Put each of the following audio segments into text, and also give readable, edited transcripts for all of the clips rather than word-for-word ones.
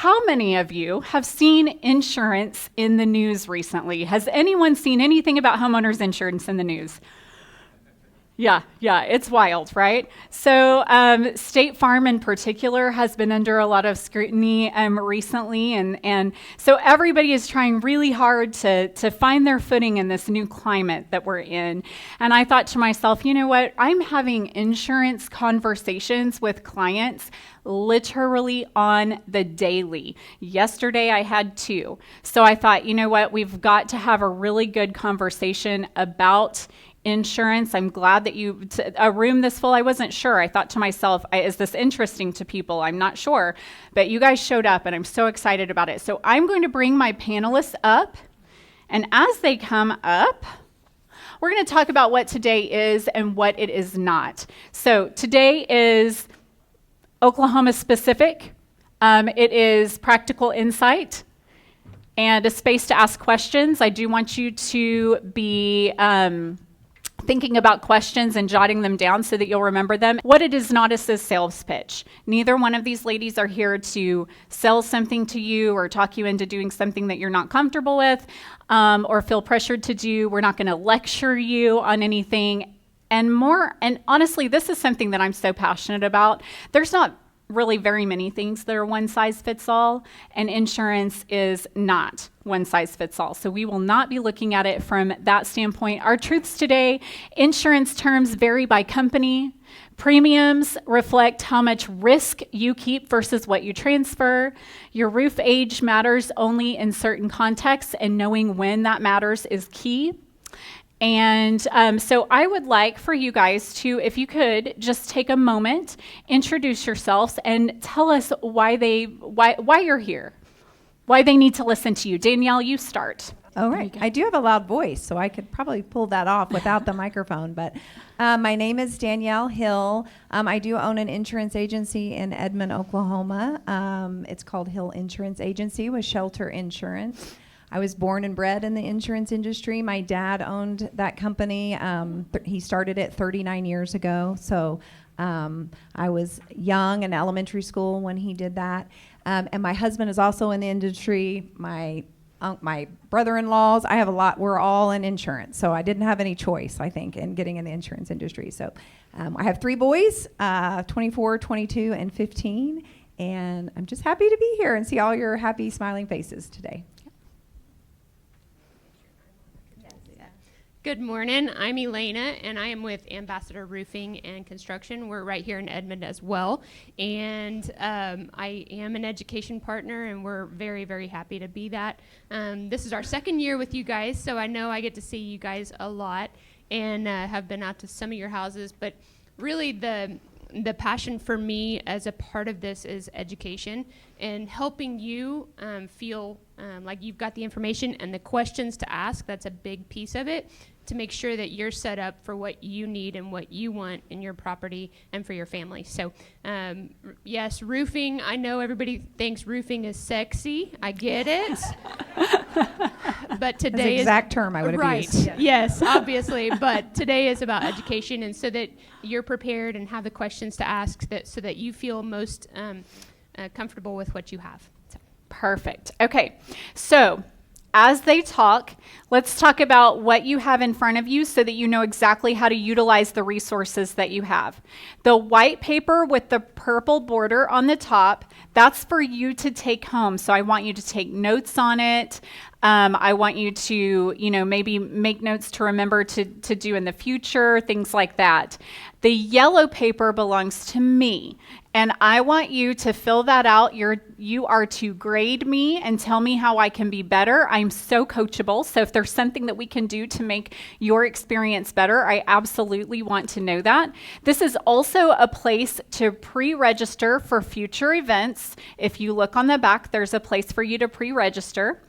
how many of you have seen insurance in the news recently? Has anyone seen anything about homeowners insurance in the news? Yeah, it's wild, right? So State Farm in particular has been under a lot of scrutiny recently, and so everybody is trying really hard to find their footing in this new climate that we're in. And I thought to myself, you know what? I'm having insurance conversations with clients literally on the daily. Yesterday I had 2. So I thought, you know what? We've got to have a really good conversation about insurance. I'm glad that a room this full, I wasn't sure. I thought to myself, is this interesting to people? I'm not sure. But you guys showed up and I'm so excited about it. So I'm going to bring my panelists up. And as they come up, we're going to talk about what today is and what it is not. So today is Oklahoma specific. It is practical insight and a space to ask questions. I do want you to be thinking about questions and jotting them down so that you'll remember them. What it is not is a sales pitch. Neither one of these ladies are here to sell something to you or talk you into doing something that you're not comfortable with or feel pressured to do. We're not going to lecture you on anything. And honestly, this is something that I'm so passionate about. There's not really very many things that are one size fits all, and insurance is not one size fits all. So we will not be looking at it from that standpoint. Our truths today: insurance terms vary by company. Premiums reflect how much risk you keep versus what you transfer. Your roof age matters only in certain contexts, and knowing when that matters is key. And so I would like for you guys to, if you could, just take a moment, introduce yourselves, and tell us why you're here, why they need to listen to you. Danielle, you start. All right. I do have a loud voice, so I could probably pull that off without the microphone. But my name is Danielle Hill. I do own an insurance agency in Edmond, Oklahoma. It's called Hill Insurance Agency with Shelter Insurance. I was born and bred in the insurance industry. My dad owned that company. He started it 39 years ago. So I was young in elementary school when he did that. And my husband is also in the industry. My brother-in-laws, I have a lot. We're all in insurance. So I didn't have any choice, I think, in getting in the insurance industry. So I have 3 boys, 24, 22, and 15. And I'm just happy to be here and see all your happy, smiling faces today. Good morning. I'm Elena, and I am with Ambassador Roofing and Construction. We're right here in Edmond as well. And I am an education partner, and we're very, very happy to be that. This is our 2nd year with you guys, so I know I get to see you guys a lot and have been out to some of your houses. But really the passion for me as a part of this is education and helping you feel like you've got the information and the questions to ask. That's a big piece of it, to make sure that you're set up for what you need and what you want in your property and for your family. So yes, roofing, I know everybody thinks roofing is sexy. I get it. But today That's the exact term I would have used. Right, yes, obviously. But today is about education, and so that you're prepared and have the questions to ask so that you feel most comfortable with what you have. So. Perfect. Okay, so as they talk, let's talk about what you have in front of you so that you know exactly how to utilize the resources that you have. The white paper with the purple border on the top, that's for you to take home. So I want you to take notes on it. I want you to, maybe make notes to remember to do in the future, things like that. The yellow paper belongs to me, and I want you to fill that out. You are to grade me and tell me how I can be better. I'm so coachable, so if there's something that we can do to make your experience better, I absolutely want to know that. This is also a place to pre-register for future events. If you look on the back, there's a place for you to pre-register.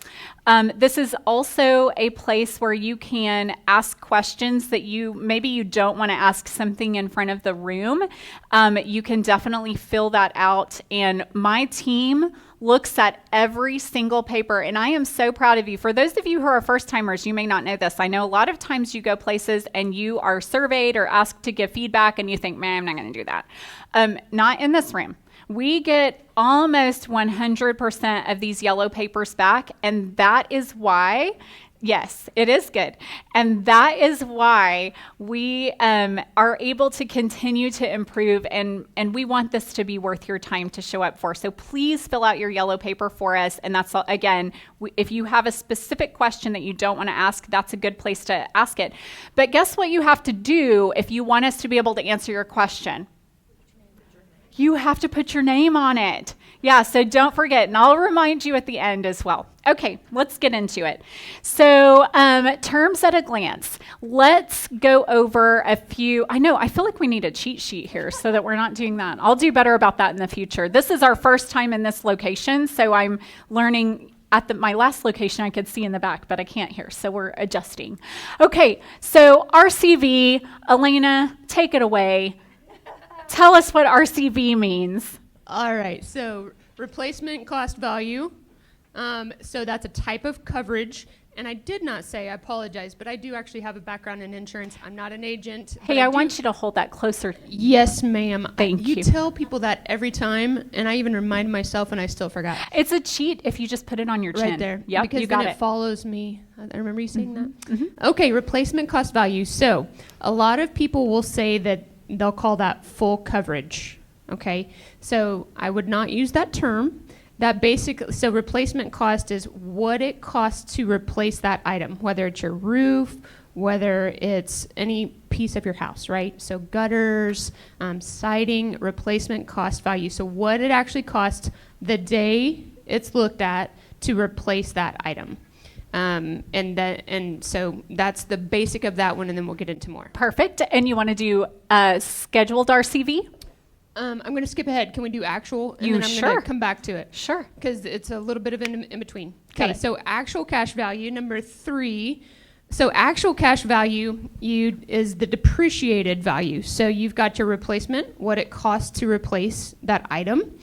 This is also a place where you can ask questions that maybe you don't want to ask something in front of the room. You can definitely fill that out, and my team looks at every single paper, and I am so proud of you. For those of you who are first-timers, you may not know this. I know a lot of times you go places and you are surveyed or asked to give feedback, and you think, man, I'm not going to do that. Not in this room. We get almost 100% of these yellow papers back, and that is why, yes, it is good. And that is why we are able to continue to improve, and we want this to be worth your time to show up for. So please fill out your yellow paper for us. And that's, again, if you have a specific question that you don't want to ask, that's a good place to ask it. But guess what you have to do if you want us to be able to answer your question? You have to put your name on it. Yeah, so don't forget, and I'll remind you at the end as well. Okay, let's get into it. So terms at a glance. Let's go over a few. I feel like we need a cheat sheet here so that we're not doing that. I'll do better about that in the future. This is our first time in this location, so I'm learning. At my last location, I could see in the back, but I can't here, so we're adjusting. Okay, so RCV, Elena, take it away. Tell us what RCV means. All right, so replacement cost value. So that's a type of coverage. And I did not say, I apologize, but I do actually have a background in insurance. I'm not an agent. Hey, I want you to hold that closer. Yes, ma'am. Thank you. You tell people that every time, and I even remind myself, and I still forgot. It's a cheat if you just put it on your chin. Right there. Yep, because you got then it. It follows me. I remember you saying that. Okay, replacement cost value. So a lot of people will say that they'll call that full coverage. Okay, so I would not use that term. So replacement cost is what it costs to replace that item, whether it's your roof, whether it's any piece of your house, right? So gutters, siding, replacement cost value. So what it actually costs the day it's looked at to replace that item. And so that's the basic of that one, and then we'll get into more. Perfect. And you want to do scheduled RCV? I'm going to skip ahead. Can we do actual? And You then I'm sure? going to come back to it. Sure. Because it's a little bit of in between. Okay. Okay, so actual cash value, number 3. So actual cash value is the depreciated value. So you've got your replacement, what it costs to replace that item.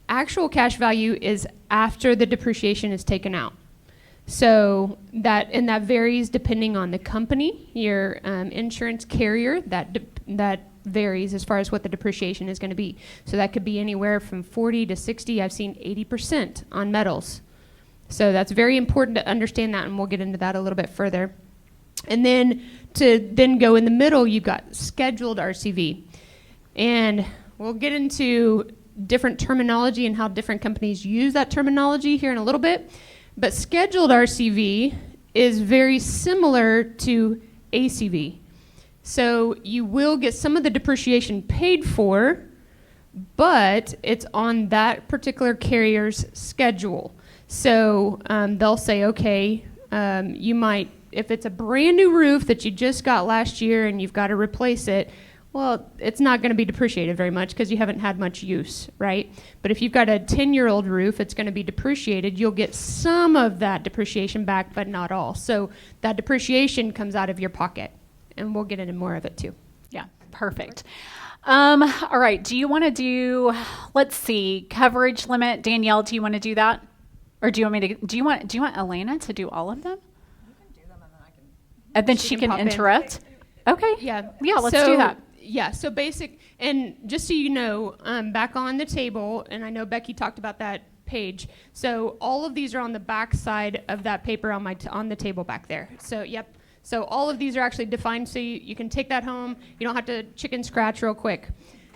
Actual cash value is after the depreciation is taken out. So that varies depending on the company, your insurance carrier, that varies as far as what the depreciation is going to be. So that could be anywhere from 40 to 60. I've seen 80% on metals. So that's very important to understand that, and we'll get into that a little bit further. And then to go in the middle, you've got scheduled RCV. And we'll get into different terminology and how different companies use that terminology here in a little bit. But scheduled RCV is very similar to ACV. So you will get some of the depreciation paid for, but it's on that particular carrier's schedule. So they'll say, okay, you might, if it's a brand new roof that you just got last year and you've got to replace it, well, it's not going to be depreciated very much because you haven't had much use, right? But if you've got a 10-year-old roof, it's going to be depreciated. You'll get some of that depreciation back, but not all. So that depreciation comes out of your pocket, and we'll get into more of it too. Yeah, perfect. All right, do you want to do, let's see, coverage limit? Danielle, do you want to do that? Or do you want me to, do you want Elena to do all of them? You can do them, and then I can. And then She she can can pop in. interrupt? Okay. Yeah. Let's do that. Yeah, so basic, and just so you know, back on the table, and I know Becky talked about that page, so all of these are on the back side of that paper on the table back there. So, yep. So all of these are actually defined, so you can take that home. You don't have to chicken scratch real quick.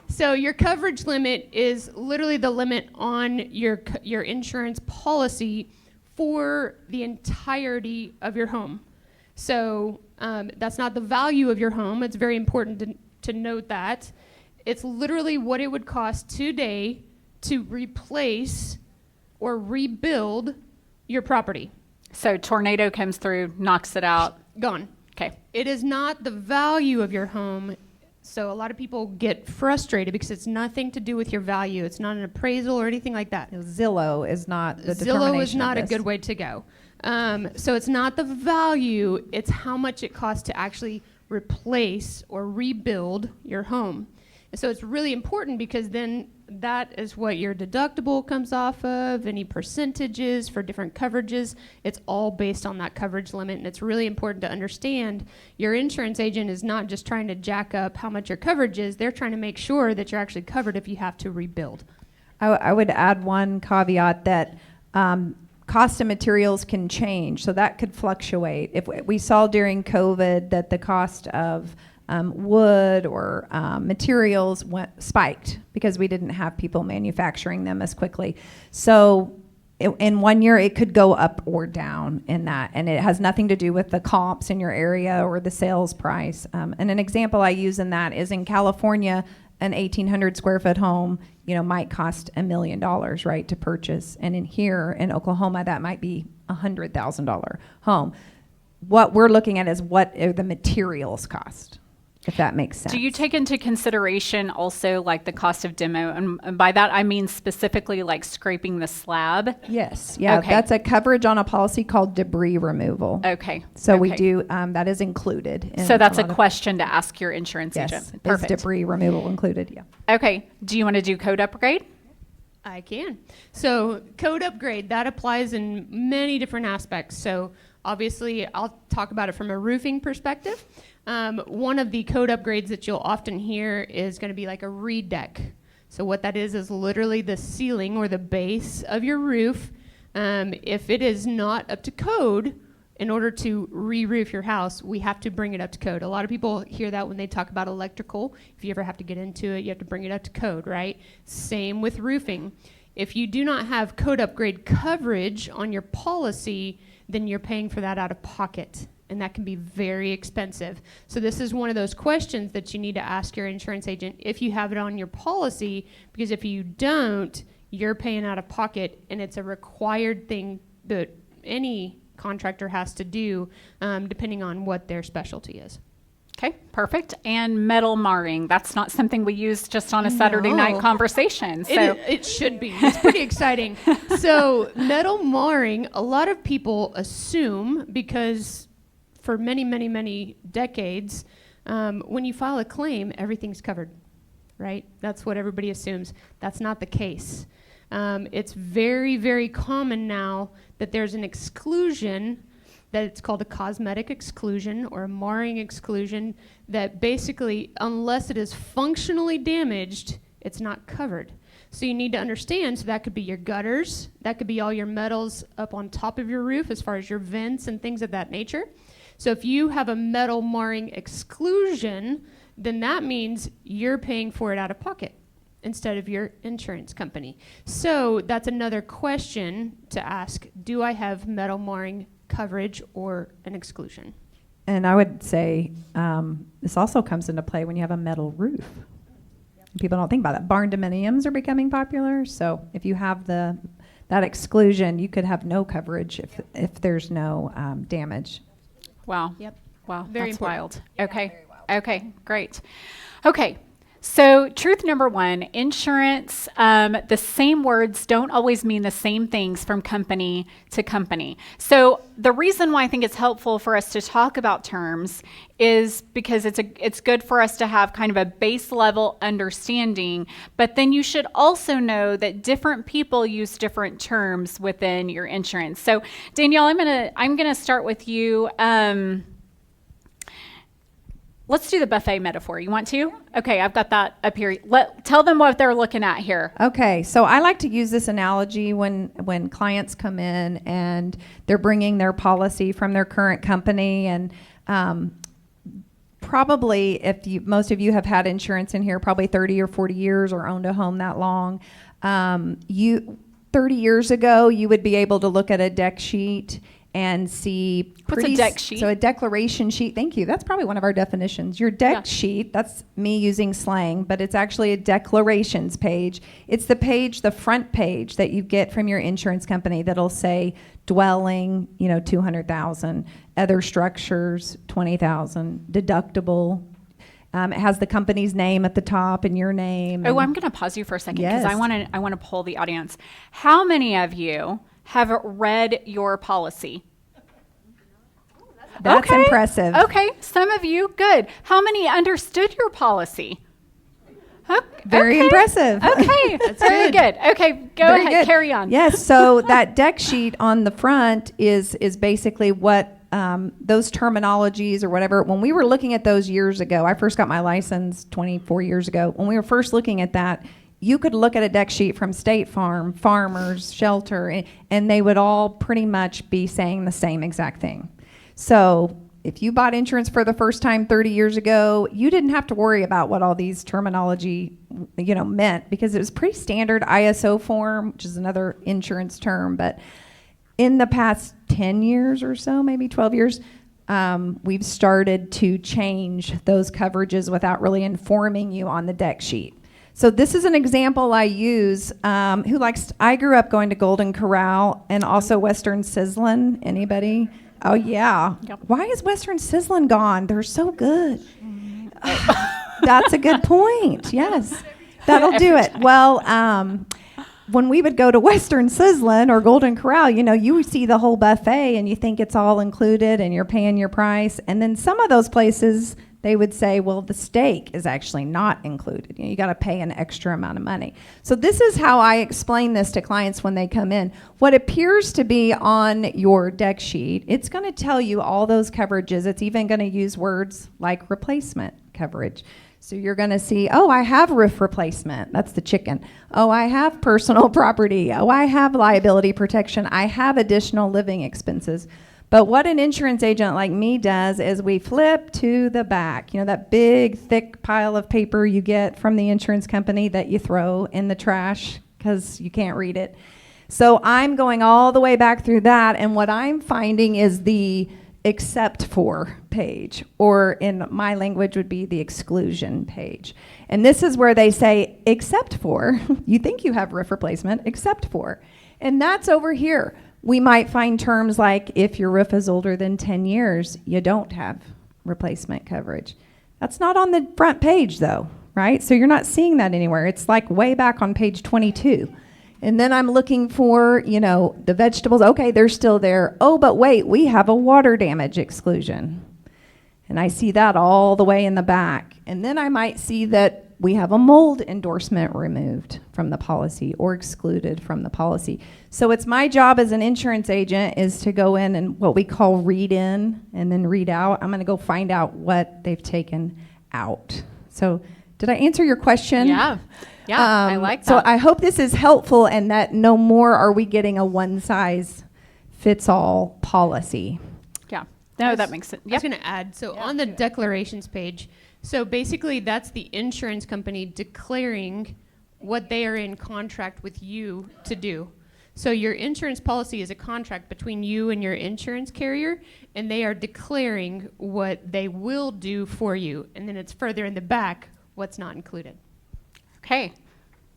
So your coverage limit is literally the limit on your insurance policy for the entirety of your home. So that's not the value of your home. It's very important to note that. It's literally what it would cost today to replace or rebuild your property. So tornado comes through, knocks it out. Gone. Okay. It is not the value of your home. So a lot of people get frustrated because it's nothing to do with your value. It's not an appraisal or anything like that. Zillow is not the determination Zillow is not of a this. good way to go. So it's not the value, it's how much it costs to actually replace or rebuild your home. And so it's really important because then that is what your deductible comes off of, any percentages for different coverages. It's all based on that coverage limit, and it's really important to understand your insurance agent is not just trying to jack up how much your coverage is. They're trying to make sure that you're actually covered if you have to rebuild. I would add one caveat that cost of materials can change, so that could fluctuate. If we saw during COVID that the cost of wood or materials spiked because we didn't have people manufacturing them as quickly. So in 1 year, it could go up or down in that, and it has nothing to do with the comps in your area or the sales price. And an example I use in that is in California, an 1,800 square foot home, might cost $1 million, right, to purchase. And in here in Oklahoma, that might be $100,000 home. What we're looking at is what are the materials cost, if that makes sense. Do you take into consideration also like the cost of demo? And by that, I mean specifically like scraping the slab. Yes. Yeah. Okay. That's a coverage on a policy called debris removal. Okay. So we do, that is included. So that's a question to ask your insurance yes, agent. Perfect. Is debris removal included? Yeah. Okay. Do you want to do code upgrade? I can. So code upgrade, that applies in many different aspects. So obviously, I'll talk about it from a roofing perspective. One of the code upgrades that you'll often hear is going to be like a redeck. So what that is literally the ceiling or the base of your roof. If it is not up to code, in order to re-roof your house, we have to bring it up to code. A lot of people hear that when they talk about electrical. If you ever have to get into it, you have to bring it up to code, right? Same with roofing. If you do not have code upgrade coverage on your policy, then you're paying for that out of pocket, and that can be very expensive. So this is one of those questions that you need to ask your insurance agent if you have it on your policy, because if you don't, you're paying out of pocket, and it's a required thing that any contractor has to do, depending on what their specialty is. Okay, perfect. And metal marring. That's not something we use just on a Saturday night conversation. So it should be. It's pretty exciting. So metal marring, a lot of people assume, because for many, many, many decades, when you file a claim, everything's covered, right? That's what everybody assumes. That's not the case. It's very, very common now that there's an exclusion that it's called a cosmetic exclusion or a marring exclusion, that basically, unless it is functionally damaged, it's not covered. So you need to understand, so that could be your gutters, that could be all your metals up on top of your roof as far as your vents and things of that nature. So if you have a metal marring exclusion, then that means you're paying for it out of pocket instead of your insurance company. So that's another question to ask. Do I have metal marring coverage or an exclusion? And I would say this also comes into play when you have a metal roof. People don't think about that. Barn dominiums are becoming popular. So if you have that exclusion, you could have no coverage if there's no damage. Wow. Yep. Wow. Very That's important. wild. Okay. Okay. Great. Okay. So truth number one, insurance, the same words don't always mean the same things from company to company. So the reason why I think it's helpful for us to talk about terms is because it's good for us to have kind of a base level understanding, but then you should also know that different people use different terms within your insurance. So Danielle, I'm gonna start with you. Let's do the buffet metaphor. You want to? Okay, I've got that up here. Tell them what they're looking at here. Okay, so I like to use this analogy when clients come in and they're bringing their policy from their current company, and probably most of you have had insurance in here probably 30 or 40 years or owned a home that long. 30 years ago, you would be able to look at a deck sheet and see. What's a deck sheet? So a declaration sheet. Thank you. That's probably one of our definitions. Your deck sheet, that's me using slang, but it's actually a declarations page. It's the front page that you get from your insurance company that'll say dwelling, $200,000, other structures, $20,000, deductible. It has the company's name at the top and your name. I'm going to pause you for a second because Yes. I want to poll the audience. How many of you have read your policy? That's impressive. Okay, some of you, good. How many understood your policy? Very impressive. Okay, that's very good. Okay, go Very ahead, good. carry on. Yes, so that deck sheet on the front is basically what those terminologies or whatever, when we were looking at those years ago, I first got my license 24 years ago. When we were first looking at that, you could look at a deck sheet from State Farm, Farmers, Shelter, and they would all pretty much be saying the same exact thing. So if you bought insurance for the first time 30 years ago, you didn't have to worry about what all these terminology, meant, because it was pretty standard ISO form, which is another insurance term. But in the past 10 years or so, maybe 12 years, we've started to change those coverages without really informing you on the deck sheet. So this is an example I use. I grew up going to Golden Corral and also Western Sizzlin'. Anybody? Oh, yeah. Yep. Why is Western Sizzlin' gone? They're so good. That's a good point. Yes. That'll do it. Well, when we would go to Western Sizzlin' or Golden Corral, you see the whole buffet and you think it's all included and you're paying your price. And then some of those places, they would say, well, the steak is actually not included. You got to pay an extra amount of money. So this is how I explain this to clients when they come in. What appears to be on your deck sheet, it's going to tell you all those coverages. It's even going to use words like replacement coverage. So you're going to see, oh, I have roof replacement. That's the chicken. Oh, I have personal property. Oh, I have liability protection. I have additional living expenses. But what an insurance agent like me does is we flip to the back. That big, thick pile of paper you get from the insurance company that you throw in the trash because you can't read it. So I'm going all the way back through that, and what I'm finding is the except for page, or in my language would be the exclusion page. And this is where they say, except for, you think you have roof replacement, except for. And that's over here. We might find terms like, if your roof is older than 10 years, you don't have replacement coverage. That's not on the front page though, right? So you're not seeing that anywhere. It's like way back on page 22. And then I'm looking for, the vegetables. Okay, they're still there. Oh, but wait, we have a water damage exclusion. And I see that all the way in the back. And then I might see that we have a mold endorsement removed from the policy or excluded from the policy. So it's my job as an insurance agent is to go in and what we call read in and then read out. I'm going to go find out what they've taken out. So did I answer your question? Yeah. Yeah, I like that. So I hope this is helpful and that no more are we getting a one-size-fits-all policy. Yeah. No, that makes sense. I was going to add, on the declarations page, so basically that's the insurance company declaring what they are in contract with you to do. So your insurance policy is a contract between you and your insurance carrier, and they are declaring what they will do for you. And then it's further in the back what's not included. Okay,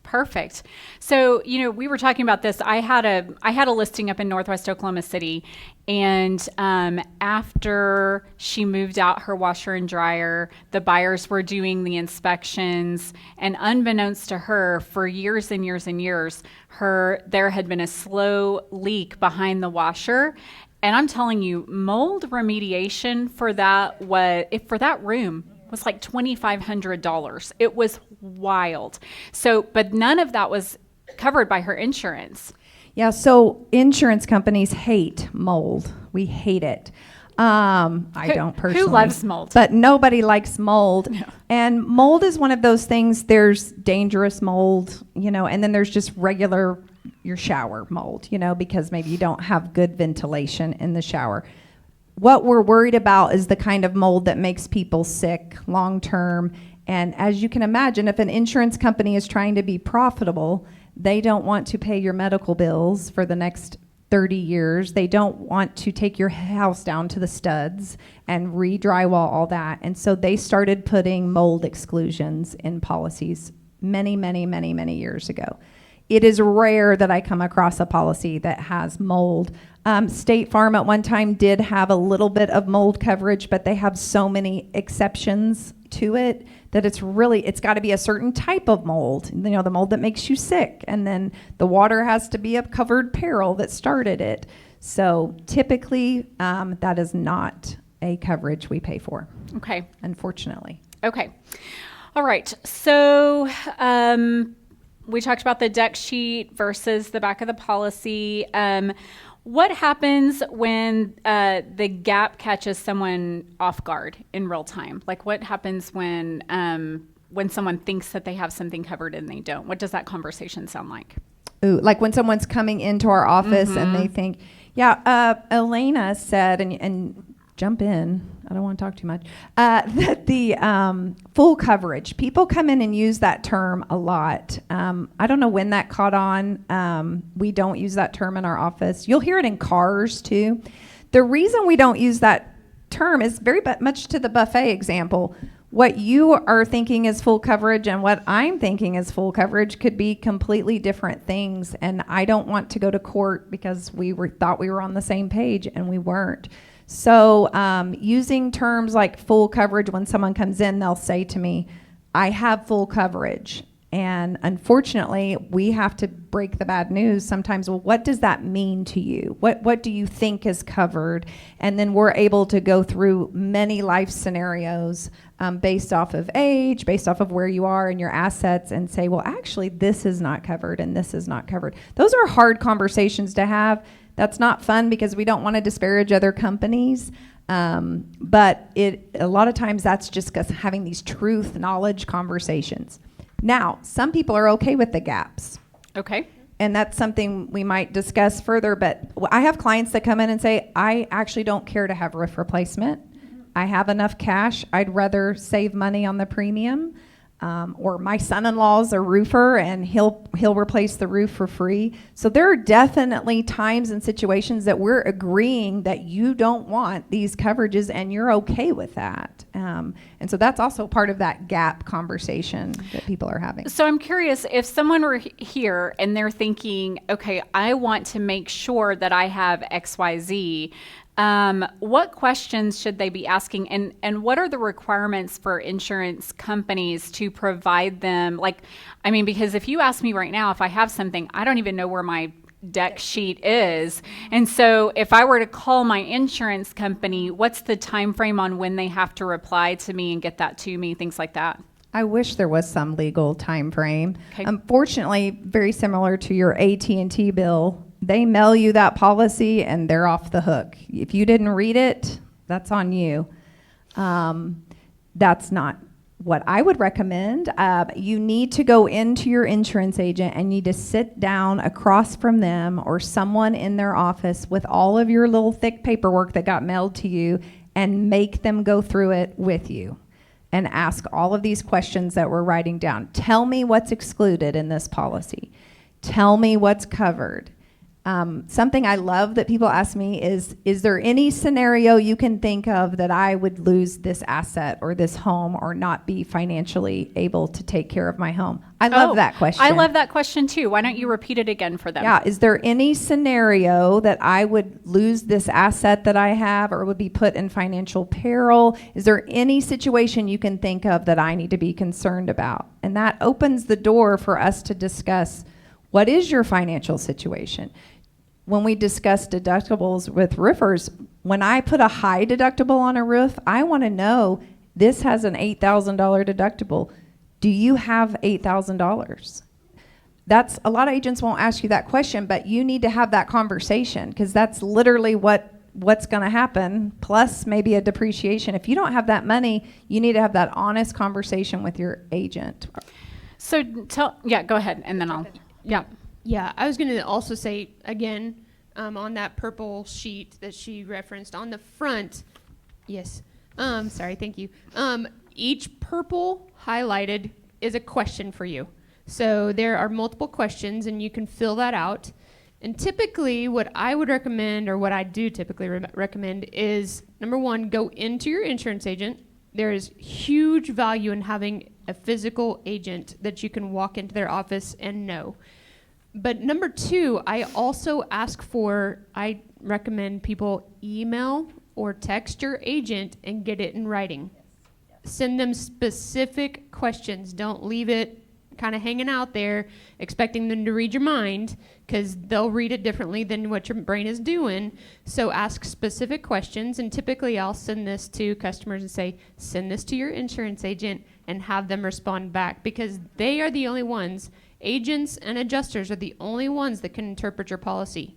perfect. So, we were talking about this. I had a listing up in Northwest Oklahoma City, and after she moved out her washer and dryer, the buyers were doing the inspections, and unbeknownst to her, for years and years and years, there had been a slow leak behind the washer. And I'm telling you, mold remediation for that room was like $2,500. It was wild. So, but none of that was covered by her insurance. Yeah, so insurance companies hate mold. We hate it. I don't personally. Who loves mold? But nobody likes mold. No. And mold is one of those things, there's dangerous mold, and then there's just regular, your shower mold, because maybe you don't have good ventilation in the shower. What we're worried about is the kind of mold that makes people sick long term. And as you can imagine, if an insurance company is trying to be profitable, they don't want to pay your medical bills for the next 30 years. They don't want to take your house down to the studs and re-drywall all that. And so they started putting mold exclusions in policies many, many, many, many years ago. It is rare that I come across a policy that has mold. State Farm at one time did have a little bit of mold coverage, but they have so many exceptions to it that it's got to be a certain type of mold, the mold that makes you sick. And then the water has to be a covered peril that started it. So typically that is not a coverage we pay for. Okay. Unfortunately. Okay. All right. So, we talked about the deck sheet versus the back of the policy. What happens when the gap catches someone off guard in real time? Like what happens when when someone thinks that they have something covered and they don't? What does that conversation sound like? Ooh, like when someone's coming into our office and they think, Elena said, and jump in, I don't want to talk too much, that the full coverage, people come in and use that term a lot. I don't know when that caught on. We don't use that term in our office. You'll hear it in cars too. The reason we don't use that term is very much to the buffet example. What you are thinking is full coverage and what I'm thinking is full coverage could be completely different things. And I don't want to go to court because we thought we were on the same page and we weren't. So using terms like full coverage, when someone comes in, they'll say to me, I have full coverage. And unfortunately, we have to break the bad news sometimes. Well, what does that mean to you? What do you think is covered? And then we're able to go through many life scenarios based off of age, based off of where you are and your assets, and say, well, actually, this is not covered and this is not covered. Those are hard conversations to have. That's not fun because we don't want to disparage other companies. But a lot of times that's just us having these truth knowledge conversations. Now, some people are okay with the gaps. Okay. And that's something we might discuss further. But I have clients that come in and say, I actually don't care to have roof replacement. I have enough cash. I'd rather save money on the premium. Or my son-in-law's a roofer and he'll replace the roof for free. So there are definitely times and situations that we're agreeing that you don't want these coverages and you're okay with that. And so that's also part of that gap conversation that people are having. So I'm curious, if someone were here and they're thinking, okay, I want to make sure that I have XYZ, what questions should they be asking, and what are the requirements for insurance companies to provide them? Because if you ask me right now if I have something, I don't even know where my deck sheet is. And so if I were to call my insurance company, what's the time frame on when they have to reply to me and get that to me, things like that? I wish there was some legal time frame. Okay. Unfortunately, very similar to your AT&T bill, they mail you that policy and they're off the hook. If you didn't read it, that's on you. That's not what I would recommend. You need to go into your insurance agent and need to sit down across from them or someone in their office with all of your little thick paperwork that got mailed to you and make them go through it with you and ask all of these questions that we're writing down. Tell me what's excluded in this policy. Tell me what's covered. Something I love that people ask me is there any scenario you can think of that I would lose this asset or this home or not be financially able to take care of my home? I love that question. I love that question too. Why don't you repeat it again for them? Yeah. Is there any scenario that I would lose this asset that I have or would be put in financial peril? Is there any situation you can think of that I need to be concerned about? And that opens the door for us to discuss what is your financial situation. When we discuss deductibles with roofers, when I put a high deductible on a roof, I want to know this has an $8,000 deductible. Do you have $8,000? That's a lot of agents won't ask you that question, but you need to have that conversation because that's literally what's going to happen, plus maybe a depreciation. If you don't have that money, you need to have that honest conversation with your agent. So go ahead, and then Yeah, I was going to also say, again, on that purple sheet that she referenced on the front, yes, sorry, thank you. Each purple highlighted is a question for you. So there are multiple questions, and you can fill that out. And typically, what I would recommend, or what I do typically recommend, is, number one, go into your insurance agent. There is huge value in having a physical agent that you can walk into their office and know. But number two, I recommend people email or text your agent and get it in writing. Yes. Send them specific questions. Don't leave it kind of hanging out there expecting them to read your mind, because they'll read it differently than what your brain is doing. So ask specific questions, and typically I'll send this to customers and say, send this to your insurance agent and have them respond back, because they are the only ones. Agents and adjusters are the only ones that can interpret your policy.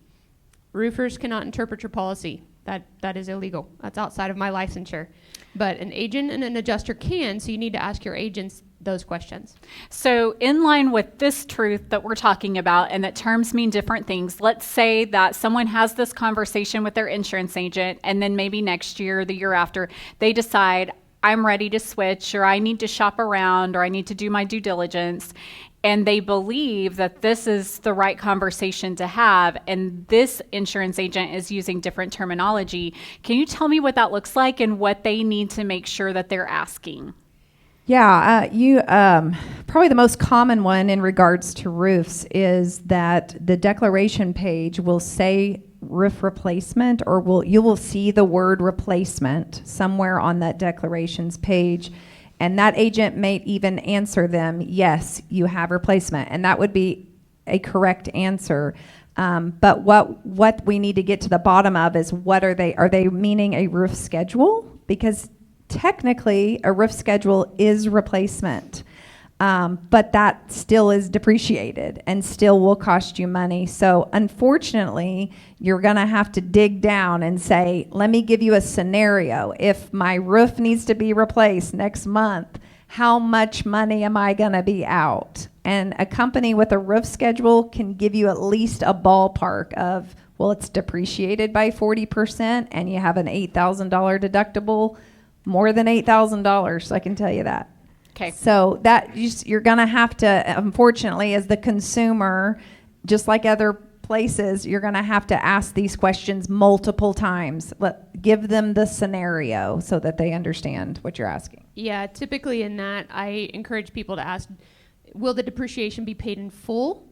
Roofers cannot interpret your policy. That is illegal. That's outside of my licensure. But an agent and an adjuster can, so you need to ask your agents those questions. So in line with this truth that we're talking about and that terms mean different things, let's say that someone has this conversation with their insurance agent and then maybe next year or the year after, they decide, I'm ready to switch, or I need to shop around, or I need to do my due diligence. And they believe that this is the right conversation to have, and this insurance agent is using different terminology. Can you tell me what that looks like and what they need to make sure that they're asking? Yeah, you probably the most common one in regards to roofs is that the declaration page will say roof replacement, or you will see the word replacement somewhere on that declarations page, and that agent may even answer them, yes, you have replacement, and that would be a correct answer. But what we need to get to the bottom of is, what are they meaning a roof schedule? Because technically a roof schedule is replacement, but that still is depreciated and still will cost you money. So unfortunately, you're going to have to dig down and say, let me give you a scenario. If my roof needs to be replaced next month, how much money am I going to be out? And a company with a roof schedule can give you at least a ballpark of, well, it's depreciated by 40% and you have an $8,000 deductible. More than $8,000, I can tell you that. Okay. So that you're going to have to, unfortunately, as the consumer, just like other places, you're going to have to ask these questions multiple times. Give them the scenario so that they understand what you're asking. Yeah, typically in that, I encourage people to ask, will the depreciation be paid in full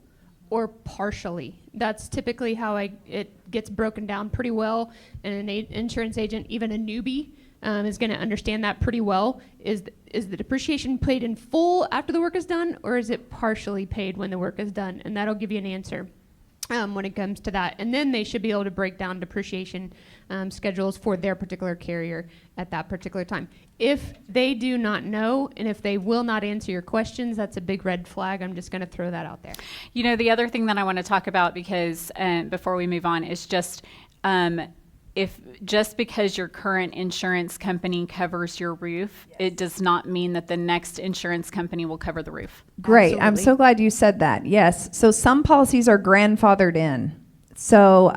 or partially? That's typically how it gets broken down pretty well. And an insurance agent, even a newbie, is going to understand that pretty well. Is the depreciation paid in full after the work is done, or is it partially paid when the work is done? And that'll give you an answer when it comes to that. And then they should be able to break down depreciation schedules for their particular carrier at that particular time. If they do not know, and if they will not answer your questions, that's a big red flag. I'm just going to throw that out there. You know, the other thing that I want to talk about, because before we move on, is just if just because your current insurance company covers your roof, yes, it does not mean that the next insurance company will cover the roof. Great. Absolutely. I'm so glad you said that. Yes. So some policies are grandfathered in. So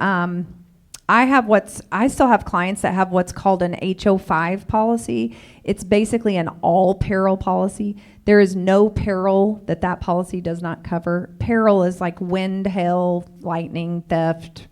I still have clients that have what's called an HO5 policy. It's basically an all peril policy. There is no peril that policy does not cover. Peril is like wind, hail, lightning, theft,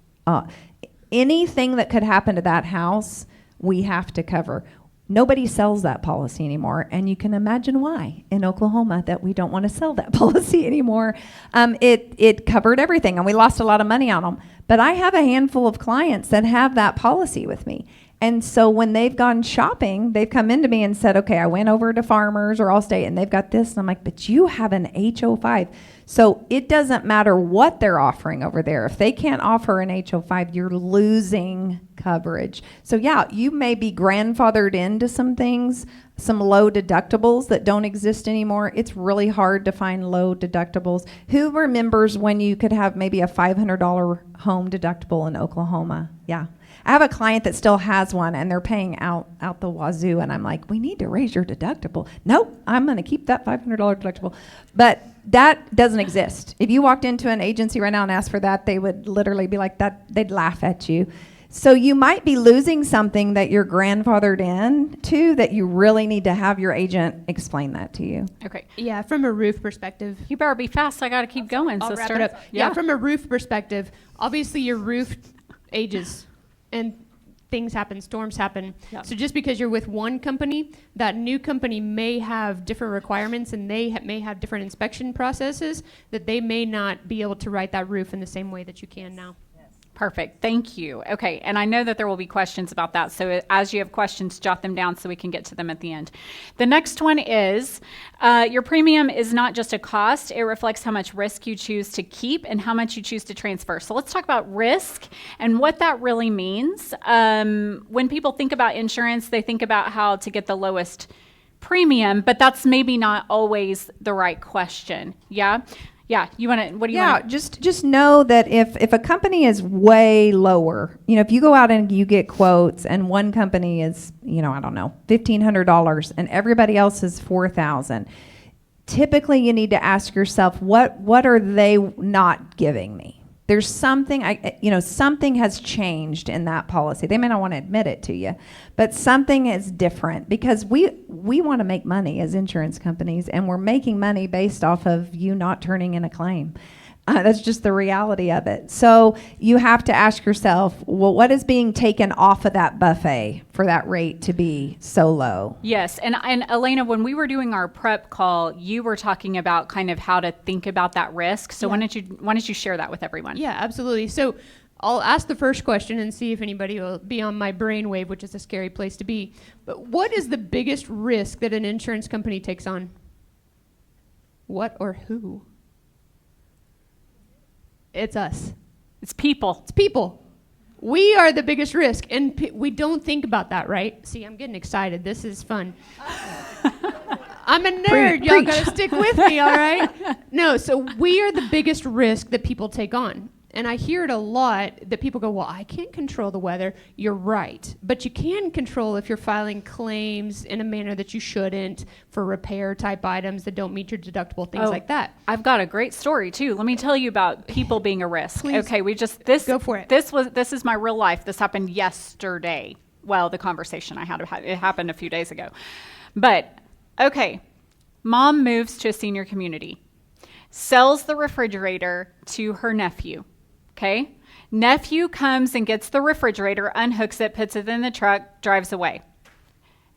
anything that could happen to that house, we have to cover. Nobody sells that policy anymore, and you can imagine why in Oklahoma that we don't want to sell that policy anymore. It covered everything, and we lost a lot of money on them. But I have a handful of clients that have that policy with me. And so when they've gone shopping, they've come into me and said, okay, I went over to Farmers or Allstate, and they've got this. And I'm like, but you have an HO5. So it doesn't matter what they're offering over there. If they can't offer an HO5, you're losing coverage. So yeah, you may be grandfathered into some things, some low deductibles that don't exist anymore. It's really hard to find low deductibles. Who remembers when you could have maybe a $500 home deductible in Oklahoma? Yeah. I have a client that still has one, and they're paying out the wazoo, and I'm like, we need to raise your deductible. Nope, I'm going to keep that $500 deductible. But that doesn't exist. If you walked into an agency right now and asked for that, they would literally be like that. They'd laugh at you. So you might be losing something that you're grandfathered in to that you really need to have your agent explain that to you. Okay. Yeah, from a roof perspective. You better be fast. I got to keep going, I'll sister. wrap it up. Yeah, from a roof perspective, obviously your roof ages and things happen, storms happen. Yep. So just because you're with one company, that new company may have different requirements, and they may have different inspection processes that they may not be able to write that roof in the same way that you can now. Perfect. Thank you. Okay. And I know that there will be questions about that. So as you have questions, jot them down so we can get to them at the end. The next one is your premium is not just a cost. It reflects how much risk you choose to keep and how much you choose to transfer. So let's talk about risk and what that really means. When people think about insurance, they think about how to get the lowest premium, but that's maybe not always the right question. Yeah. Yeah, you want to, what do you want? Yeah, just know that if a company is way lower, if you go out and you get quotes and one company is, I don't know, $1,500 and everybody else is $4,000, typically you need to ask yourself, what are they not giving me? There's something, something has changed in that policy. They may not want to admit it to you, but something is different, because we want to make money as insurance companies, and we're making money based off of you not turning in a claim. That's just the reality of it. So you have to ask yourself, well, what is being taken off of that buffet for that rate to be so low? Yes, and Elena, when we were doing our prep call, you were talking about kind of how to think about that risk. So why don't you share that with everyone? Yeah, absolutely. So I'll ask the first question and see if anybody will be on my brainwave, which is a scary place to be. But what is the biggest risk that an insurance company takes on? What or who? It's us. It's people. It's people. We are the biggest risk, and we don't think about that, right? See, I'm getting excited. This is fun. I'm a nerd. Y'all gotta stick with me, all right? No, so we are the biggest risk that people take on. And I hear it a lot that people go, well, I can't control the weather. You're right. But you can control if you're filing claims in a manner that you shouldn't for repair type items that don't meet your deductible, things like that. I've got a great story too. Let me tell you about people being a risk. Please. Okay, Go for it. This is my real life. This happened yesterday. Well, the conversation I had, it happened a few days ago. But, okay, mom moves to a senior community, sells the refrigerator to her nephew. Okay, nephew comes and gets the refrigerator, unhooks it, puts it in the truck, drives away.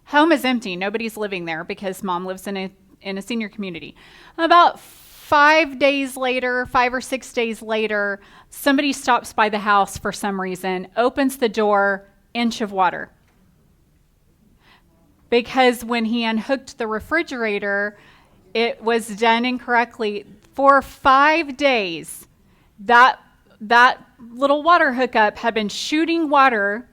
Home is empty. Nobody's living there because mom lives in a senior community. About 5 or 6 days later, somebody stops by the house for some reason, opens the door, inch of water. Because when he unhooked the refrigerator, it was done incorrectly. For 5 days, that little water hookup had been shooting water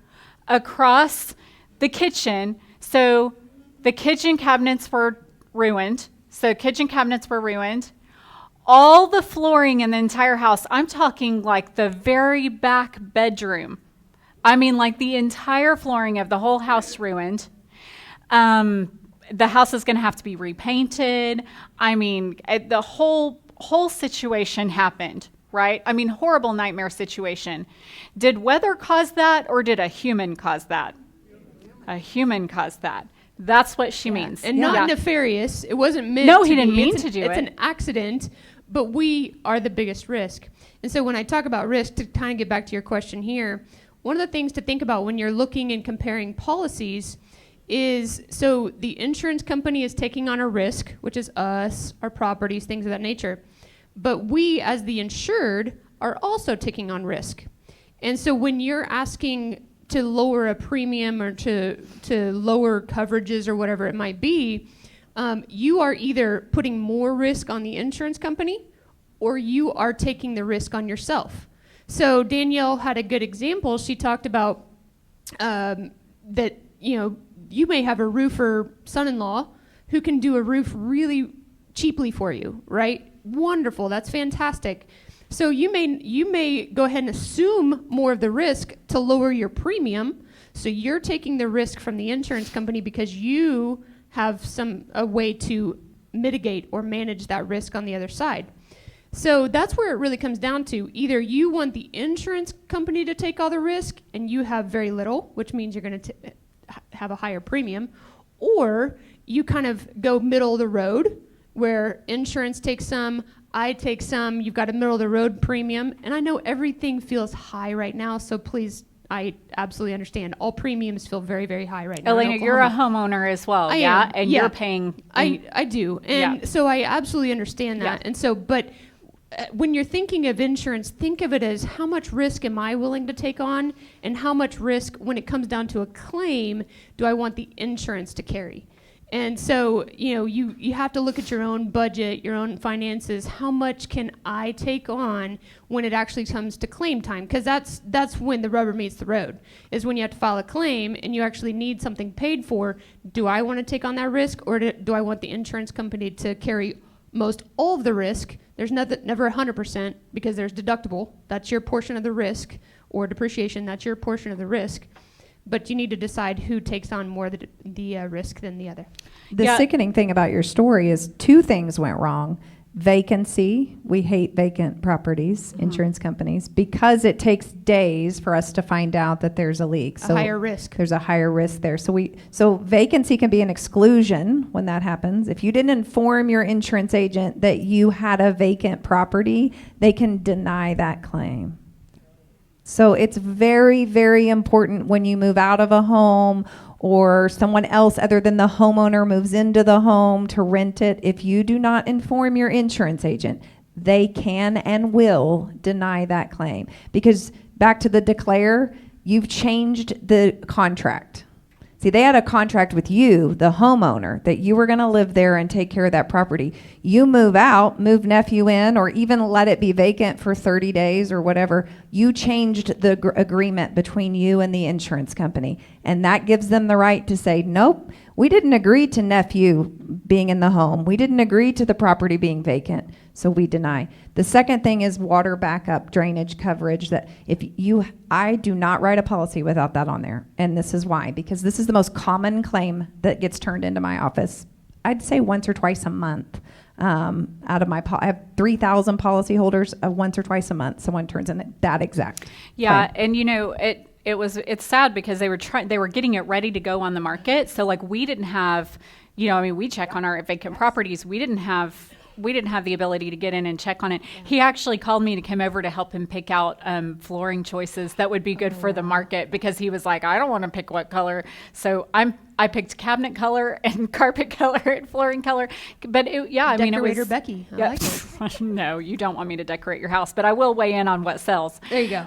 across the kitchen. So the kitchen cabinets were ruined. All the flooring in the entire house, I'm talking like the very back bedroom. I mean, like the entire flooring of the whole house ruined. The house is going to have to be repainted. I mean, the whole situation happened. Right? I mean, horrible nightmare situation. Did weather cause that, or did a human cause that? A human caused that. That's what she means. And not nefarious. It wasn't meant No, to he didn't be. mean to do it. It's an accident, but we are the biggest risk. And so when I talk about risk, to kind of get back to your question here, one of the things to think about when you're looking and comparing policies is, so the insurance company is taking on a risk, which is us, our properties, things of that nature. But we, as the insured, are also taking on risk. And so when you're asking to lower a premium or to lower coverages or whatever it might be, you are either putting more risk on the insurance company or you are taking the risk on yourself. So Danielle had a good example. She talked about that, you may have a roofer son-in-law who can do a roof really cheaply for you, right? Wonderful, that's fantastic. So you may go ahead and assume more of the risk to lower your premium. So you're taking the risk from the insurance company because you have a way to mitigate or manage that risk on the other side. So that's where it really comes down to. Either you want the insurance company to take all the risk and you have very little, which means you're going to have a higher premium, or you kind of go middle of the road, where insurance takes some, I take some, you've got a middle of the road premium. And I know everything feels high right now, so please, I absolutely understand. All premiums feel very, very high right now. Elena, you're a homeowner as well, And you're paying. I do. And so I absolutely understand that. And so, but when you're thinking of insurance, think of it as how much risk am I willing to take on, and how much risk, when it comes down to a claim, do I want the insurance to carry? And so, you have to look at your own budget, your own finances. How much can I take on when it actually comes to claim time? Because that's when the rubber meets the road, is when you have to file a claim and you actually need something paid for. Do I want to take on that risk, or do I want the insurance company to carry most all of the risk? There's never 100%, because there's deductible. That's your portion of the risk, or depreciation. That's your portion of the risk. but you need to decide who takes on more the risk than the other. The sickening thing about your story is two things went wrong. Vacancy. We hate vacant properties, insurance companies, because it takes days for us to find out that there's a leak. A higher risk. There's a higher risk there. So vacancy can be an exclusion when that happens. If you didn't inform your insurance agent that you had a vacant property, they can deny that claim. So it's very, very important when you move out of a home or someone else other than the homeowner moves into the home to rent it. If you do not inform your insurance agent, they can and will deny that claim. Because back to the declare, you've changed the contract. See, they had a contract with you, the homeowner, that you were going to live there and take care of that property. You move out, move nephew in, or even let it be vacant for 30 days or whatever. You changed the agreement between you and the insurance company. And that gives them the right to say, nope, we didn't agree to nephew being in the home. We didn't agree to the property being vacant, so we deny. The second thing is water backup drainage coverage. That I do not write a policy without that on there. And this is why, because this is the most common claim that gets turned into my office. I'd say once or twice a month. Out of my, I have 3,000 policyholders. Once or twice a month, someone turns in that exact. Yeah, claim. and it's sad because they were getting it ready to go on the market. So like we didn't have, we check on our vacant properties. We didn't have the ability to get in and check on it. Yeah. He actually called me to come over to help him pick out flooring choices that would be good for the market, because he was like, I don't want to pick what color. So I picked cabinet color and carpet color and flooring color. But it was Becky. I like it. No, you don't want me to decorate your house, but I will weigh in on what sells. There you go.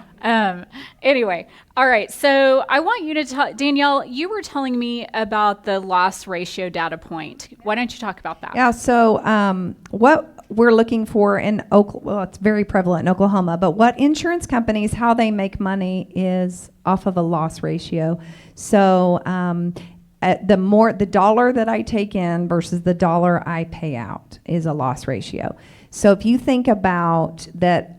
Anyway, all right. So I want you to Danielle, you were telling me about the loss ratio data point. Why don't you talk about that? Yeah. So what we're looking for in it's very prevalent in Oklahoma, but what insurance companies, how they make money is off of a loss ratio. So the dollar that I take in versus the dollar I pay out is a loss ratio. So if you think about that,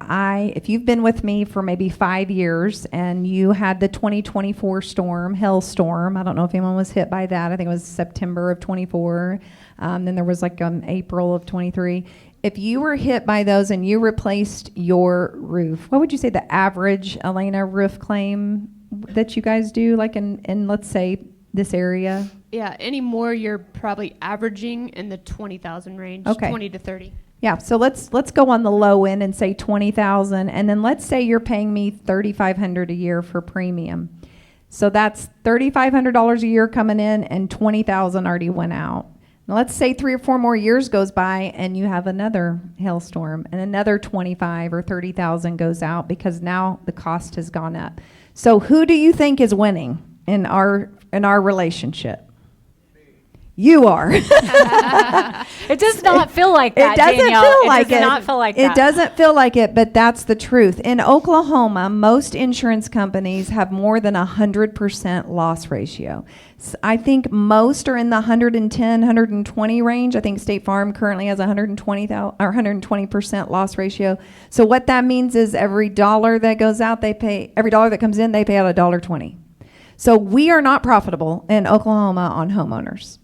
if you've been with me for maybe 5 years and you had the 2024 hailstorm, I don't know if anyone was hit by that. I think it was September of 24. Then there was April of 23. If you were hit by those and you replaced your roof, what would you say the average, Elena, roof claim that you guys do, like in let's say this area? Yeah, anymore you're probably averaging in the 20,000 range, okay. 20 to 30. Yeah, so let's go on the low end and say 20,000, and then let's say you're paying me $3,500 a year for premium. So that's $3,500 a year coming in, and 20,000 already went out. Now let's say 3 or 4 more years goes by, and you have another hailstorm, and another 25 or 30,000 goes out because now the cost has gone up. So who do you think is winning in our relationship? You are. It does not feel like that, Danielle. It does not feel like that. It doesn't feel like it, but that's the truth. In Oklahoma, most insurance companies have more than 100% loss ratio. So I think most are in the 110, 120 range. I think State Farm currently has 120% loss ratio. So what that means is every dollar that goes out, every dollar that comes in, they pay out $1.20. So we are not profitable in Oklahoma on homeowners.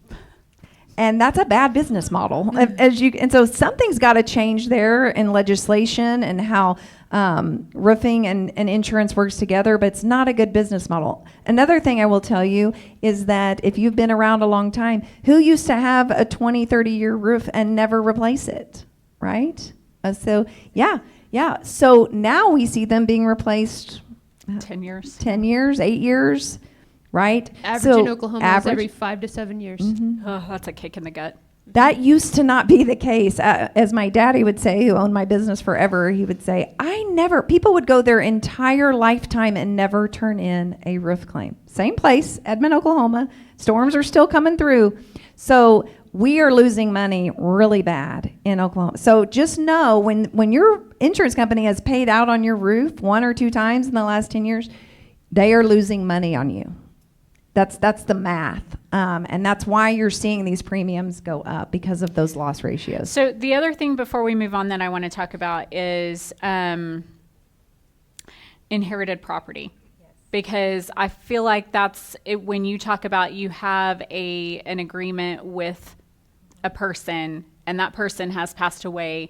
And that's a bad business model. And so something's got to change there in legislation and how roofing and insurance works together, but it's not a good business model. Another thing I will tell you is that if you've been around a long time, who used to have a 20, 30-year roof and never replace it, right? So now we see them being replaced 10 years. 10 years, 8 years. Right? Average in Oklahoma is every 5 to 7 years. Mm-hmm. Oh, that's a kick in the gut. That used to not be the case. As my daddy would say, who owned my business forever, he would say, people would go their entire lifetime and never turn in a roof claim. Same place, Edmond, Oklahoma. Storms are still coming through. So we are losing money really bad in Oklahoma. So just know when your insurance company has paid out on your roof 1 or 2 times in the last 10 years, they are losing money on you. That's the math, and that's why you're seeing these premiums go up because of those loss ratios. So the other thing before we move on that I want to talk about is inherited property. because I feel like that's it, when you talk about you have an agreement with a person and that person has passed away.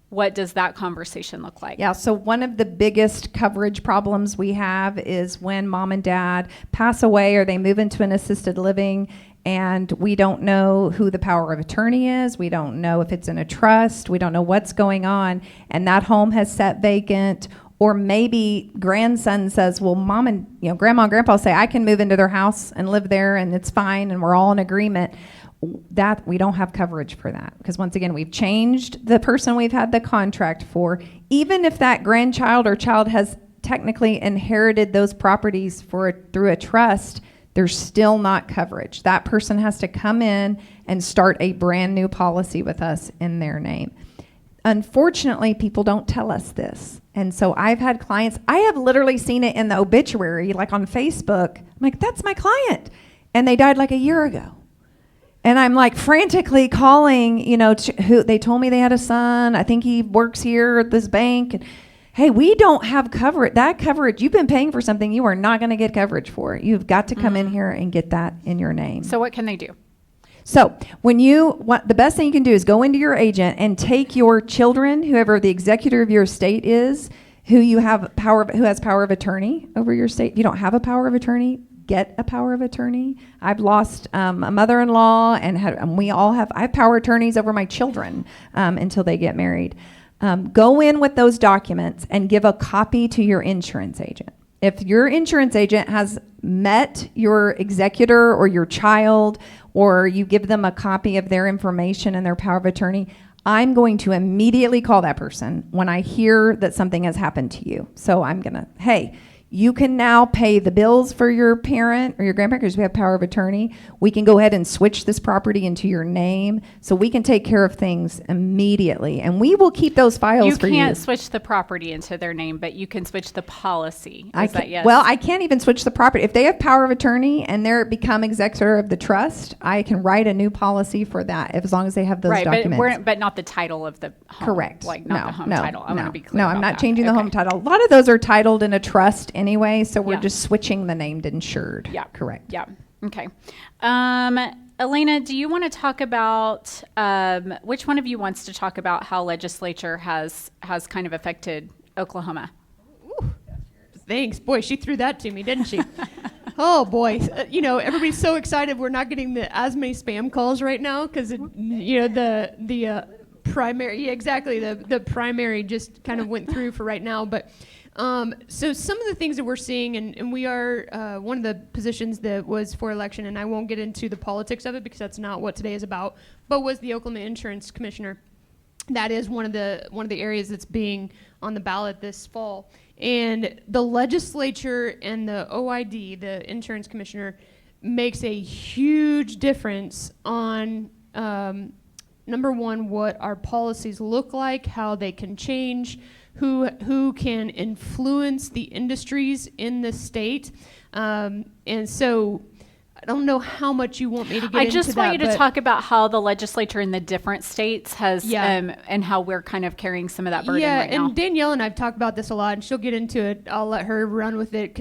What does that conversation look like? Yeah, so one of the biggest coverage problems we have is when mom and dad pass away or they move into an assisted living and we don't know who the power of attorney is. We don't know if it's in a trust. We don't know what's going on. And that home has sat vacant. Or maybe grandson says, well, mom and grandma and grandpa say, I can move into their house and live there and it's fine and we're all in agreement. That we don't have coverage for that because once again we've changed the person we've had the contract for. Even if that grandchild or child has technically inherited those properties through a trust, there's still not coverage. That person has to come in and start a brand new policy with us in their name. Unfortunately, people don't tell us this. And so I've had clients, I have literally seen it in the obituary, like on Facebook. I'm like, that's my client. And they died like a year ago. And I'm like frantically calling, who they told me they had a son. I think he works here at this bank. And, hey, we don't have coverage. That coverage, you've been paying for something you are not going to get coverage for. You've got to come in here and get that in your name. So what can they do? So the best thing you can do is go into your agent and take your children, whoever the executor of your estate is, who has power of attorney over your estate. If you don't have a power of attorney, get a power of attorney. I've lost a mother-in-law and I have power attorneys over my children until they get married. Go in with those documents and give a copy to your insurance agent. If your insurance agent has met your executor or your child, or you give them a copy of their information and their power of attorney, I'm going to immediately call that person when I hear that something has happened to you. So I'm going to, hey, you can now pay the bills for your parent or your grandparent because we have power of attorney. We can go ahead and switch this property into your name so we can take care of things immediately. And we will keep those files for you. You can't switch the property into their name, but you can switch the policy. Is that yes? Well, I can't even switch the property. If they have power of attorney and they're become executor of the trust, I can write a new policy for that as long as they have those documents. But not the title of the home. Correct. Like not the home title. I want to be clear. No, I'm not that. changing the home title. A lot of those are titled in a trust anyway, so we're just switching the name to insured. Yeah. Correct. Yeah. Okay. Elena, do you want to talk about which one of you wants to talk about how legislature has kind of affected Oklahoma? Ooh, thanks. Boy, she threw that to me, didn't she? Oh boy, everybody's so excited we're not getting as many spam calls right now because the primary, yeah, exactly, the primary just kind of went through for right now, but. So some of the things that we're seeing, and we are one of the positions that was for election, and I won't get into the politics of it because that's not what today is about, but was the Oklahoma Insurance Commissioner. That is one of the areas that's being on the ballot this fall. And the legislature and the OID, the Insurance Commissioner, makes a huge difference on number one, what our policies look like, how they can change, who can influence the industries in the state. And so I don't know how much you want me to get into that. I just want you to talk about how the legislature in the different states has, and how we're kind of carrying some of that burden right now. Yeah, and Danielle and I've talked about this a lot, and she'll get into it. I'll let her run with it,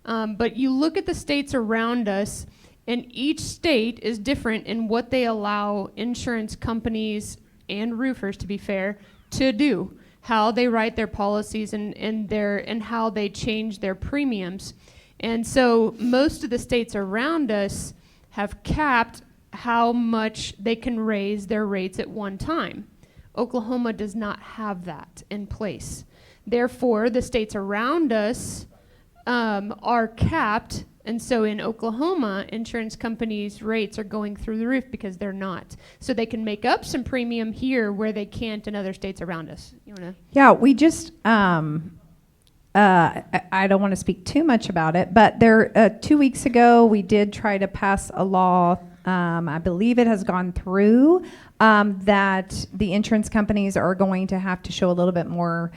but you look at the states around us, and each state is different in what they allow insurance companies and roofers, to be fair, to do. How they write their policies and how they change their premiums. And so most of the states around us have capped how much they can raise their rates at one time. Oklahoma does not have that in place. Therefore, the states around us are capped. And so in Oklahoma, insurance companies' rates are going through the roof because they're not. So they can make up some premium here where they can't in other states around us. You want to? Yeah, we just, I don't want to speak too much about it, but 2 weeks ago, we did try to pass a law I believe it has gone through, that the insurance companies are going to have to show a little bit more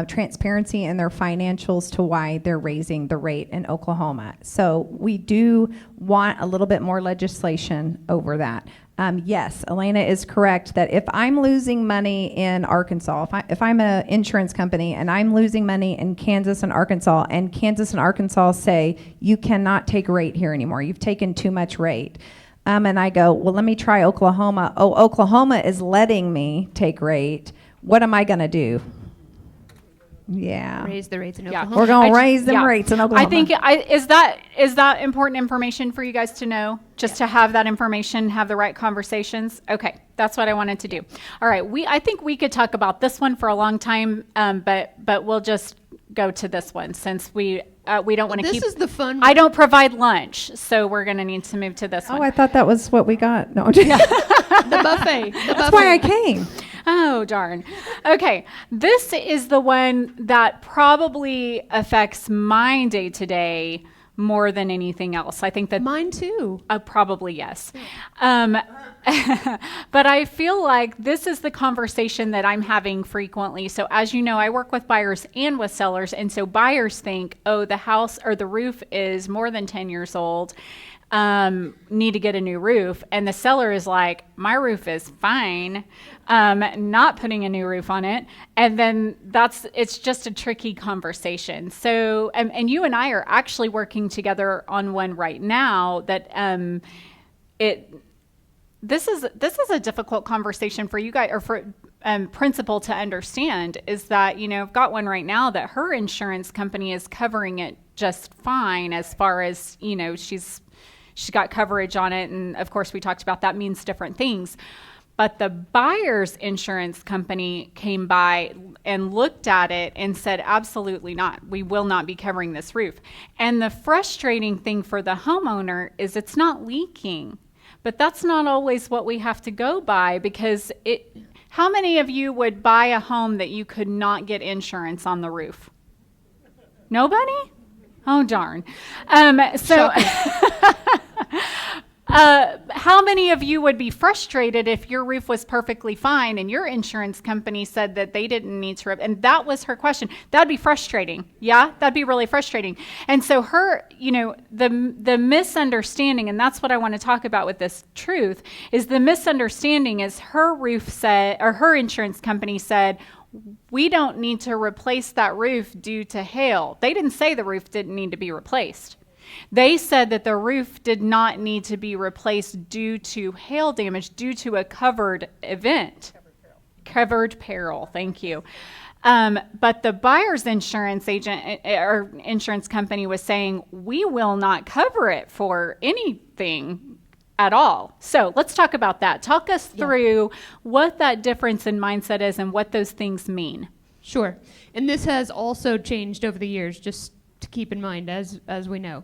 transparency in their financials to why they're raising the rate in Oklahoma. So we do want a little bit more legislation over that. Yes, Elena is correct that if I'm losing money in Arkansas, if I'm an insurance company and I'm losing money in Kansas and Arkansas say, you cannot take rate here anymore, you've taken too much rate. And I go, well, let me try Oklahoma. Oh, Oklahoma is letting me take rate. What am I going to do? Yeah. Raise the rates in Yeah. Oklahoma. We're going to raise them rates in Oklahoma. I think, is that important information for you guys to know? Just to have that information, have the right conversations? Okay, that's what I wanted to do. All right, I think we could talk about this one for a long time, but we'll just go to this one since we don't want to keep. This is the fun one. I don't provide lunch, so we're going to need to move to this one. Oh, I thought that was what we got. No, The buffet. that's why I came. Oh, darn. Okay, this is the one that probably affects my day-to-day more than anything else. I think that Mine too. probably yes. But I feel like this is the conversation that I'm having frequently. So as you know, I work with buyers and with sellers. And so buyers think, oh, the house or the roof is more than 10 years old. Need to get a new roof. And the seller is like, my roof is fine. Not putting a new roof on it. And then it's just a tricky conversation. So, and you and I are actually working together on one right now that, this is a difficult conversation for you guys, or for principal to understand, is that, I've got one right now that her insurance company is covering it just fine as far as, she's got coverage on it. And of course we talked about that means different things. But the buyer's insurance company came by and looked at it and said, absolutely not. We will not be covering this roof. And the frustrating thing for the homeowner is it's not leaking. But that's not always what we have to go by, because how many of you would buy a home that you could not get insurance on the roof? Nobody? Oh, darn. How many of you would be frustrated if your roof was perfectly fine and your insurance company said that they didn't need to, and that was her question? That'd be frustrating. Yeah, that'd be really frustrating. And so her, the misunderstanding, and that's what I want to talk about with this truth, is the misunderstanding is her roof said, or her insurance company said, we don't need to replace that roof due to hail. They didn't say the roof didn't need to be replaced. They said that the roof did not need to be replaced due to hail damage, due to a covered event. Covered peril, thank you. But the buyer's insurance agent or insurance company was saying, we will not cover it for anything at all. So let's talk about that. Talk us through what that difference in mindset is and what those things mean. Sure. And this has also changed over the years, just to keep in mind, as we know.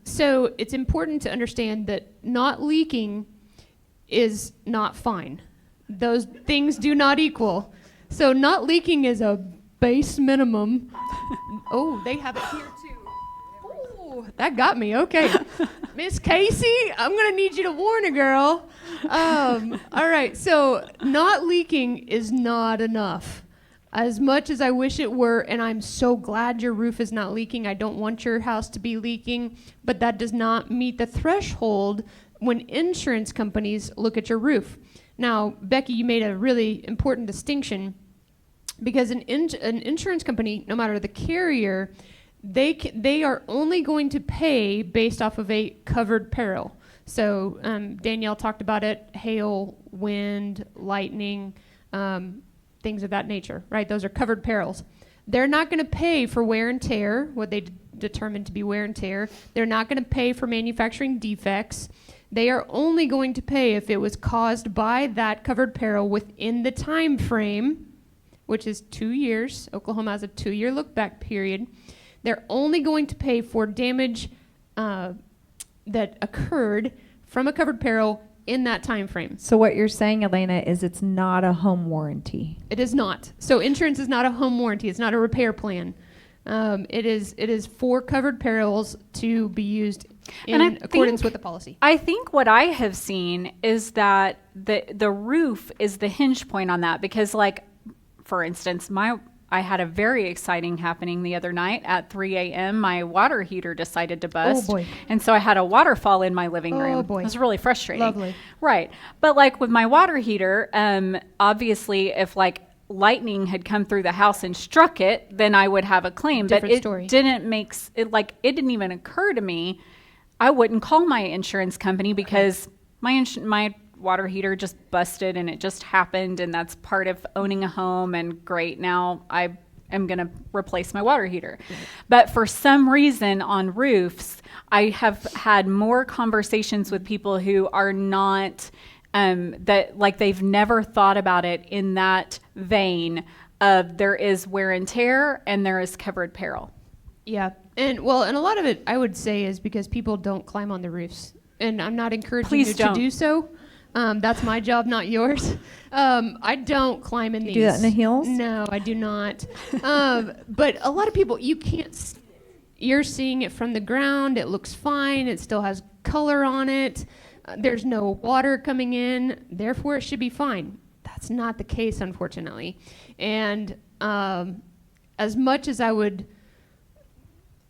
So it's important to understand that not leaking is not fine. Those things do not equal. So not leaking is a base minimum. Oh, they have it here too. Ooh, that got me. Okay. Miss Casey, I'm going to need you to warn a girl. All right. So not leaking is not enough. As much as I wish it were, and I'm so glad your roof is not leaking. I don't want your house to be leaking, but that does not meet the threshold when insurance companies look at your roof. Now, Becky, you made a really important distinction, because an insurance company, no matter the carrier, they are only going to pay based off of a covered peril. So Danielle talked about it: hail, wind, lightning, things of that nature, right? Those are covered perils. They're not going to pay for wear and tear, what they determine to be wear and tear. They're not going to pay for manufacturing defects. They are only going to pay if it was caused by that covered peril within the time frame, which is 2 years. Oklahoma has a 2-year look-back period. They're only going to pay for damage that occurred from a covered peril in that time frame. So what you're saying, Elena, is it's not a home warranty. It is not. So insurance is not a home warranty. It's not a repair plan. It is for covered perils to be used in And accordance with the policy. I think what I have seen is that the roof is the hinge point on that, because, like, for instance, I had a very exciting happening the other night at 3 a.m. My water heater decided to bust. Oh, boy. And so I had a waterfall in my living room. Oh, boy. It was really frustrating. Lovely. Right. But, like, with my water heater, obviously, if, like, lightning had come through the house and struck it, then I would have a claim. Different but it story. it didn't even occur to me. I wouldn't call my insurance company because my water heater just busted, and it just happened, and that's part of owning a home, and great, now I am going to replace my water heater. But for some reason on roofs, I have had more conversations with people who are not that, like, they've never thought about it in that vein of there is wear and tear and there is covered peril. Yeah. And a lot of it, I would say, is because people don't climb on the roofs. And I'm not encouraging Please you don't. to do so. That's my job, not yours. I don't climb in these. Do that in the heels? No, I do not. But a lot of people, you can't see it. You're seeing it from the ground. It looks fine. It still has color on it. There's no water coming in. Therefore, it should be fine. That's not the case, unfortunately. And as much as I would...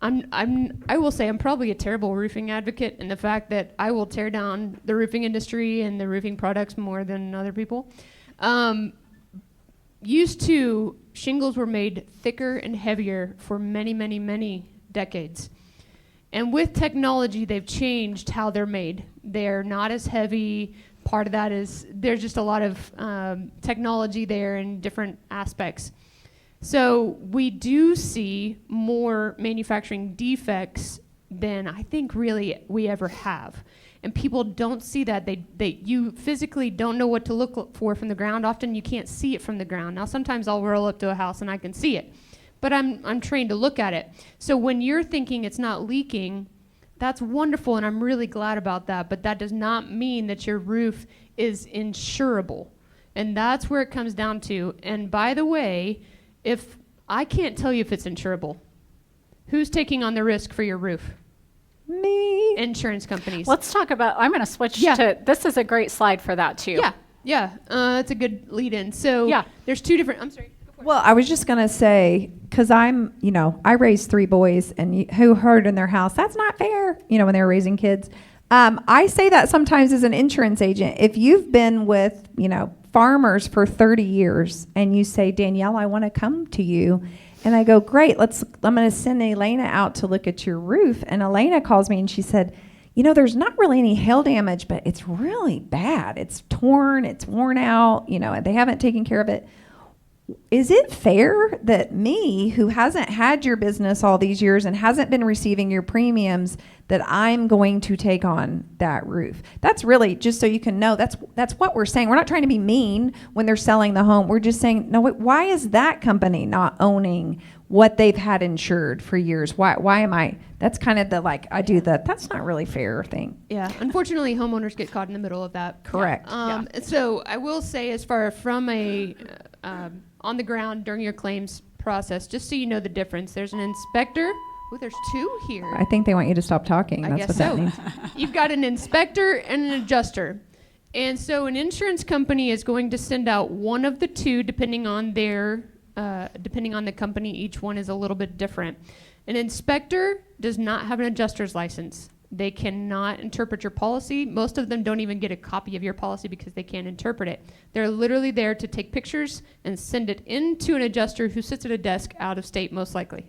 I will say I'm probably a terrible roofing advocate in the fact that I will tear down the roofing industry and the roofing products more than other people. Used to, shingles were made thicker and heavier for many, many, many decades. And with technology, they've changed how they're made. They're not as heavy. Part of that is there's just a lot of technology there in different aspects. So we do see more manufacturing defects than I think really we ever have. And people don't see that. You physically don't know what to look for from the ground. Often you can't see it from the ground. Now sometimes I'll roll up to a house and I can see it. But I'm trained to look at it. So when you're thinking it's not leaking, that's wonderful, and I'm really glad about that. But that does not mean that your roof is insurable. And that's where it comes down to. And by the way, if I can't tell you if it's insurable, who's taking on the risk for your roof? Me. Insurance companies. Let's talk about, I'm going to switch to, this is a great slide for that too. Yeah. It's a good lead in. So there's two different, I'm sorry. Well, I was just going to say, because I raised 3 boys and who heard in their house, that's not fair, when they were raising kids. I say that sometimes as an insurance agent. If you've been with, farmers for 30 years and you say, Danielle, I want to come to you. And I go, great, I'm going to send Elena out to look at your roof. And Elena calls me and she said, there's not really any hail damage, but it's really bad. It's torn, it's worn out, they haven't taken care of it. Is it fair that me, who hasn't had your business all these years and hasn't been receiving your premiums, that I'm going to take on that roof? That's really, just so you can know, that's what we're saying. We're not trying to be mean when they're selling the home. We're just saying, no, why is that company not owning what they've had insured for years? Why am I? That's kind of that's not really fair thing. Yeah, unfortunately, homeowners get caught in the middle of that. Correct. So I will say, as far from a on the ground during your claims process, just so you know the difference, there's an inspector. Oh, there's 2 here. I think they want you to stop talking. I That's guess what that so. means. You've got an inspector and an adjuster. And so an insurance company is going to send out one of the 2, depending on the company. Each one is a little bit different. An inspector does not have an adjuster's license. They cannot interpret your policy. Most of them don't even get a copy of your policy because they can't interpret it. They're literally there to take pictures and send it into an adjuster who sits at a desk out of state, most likely.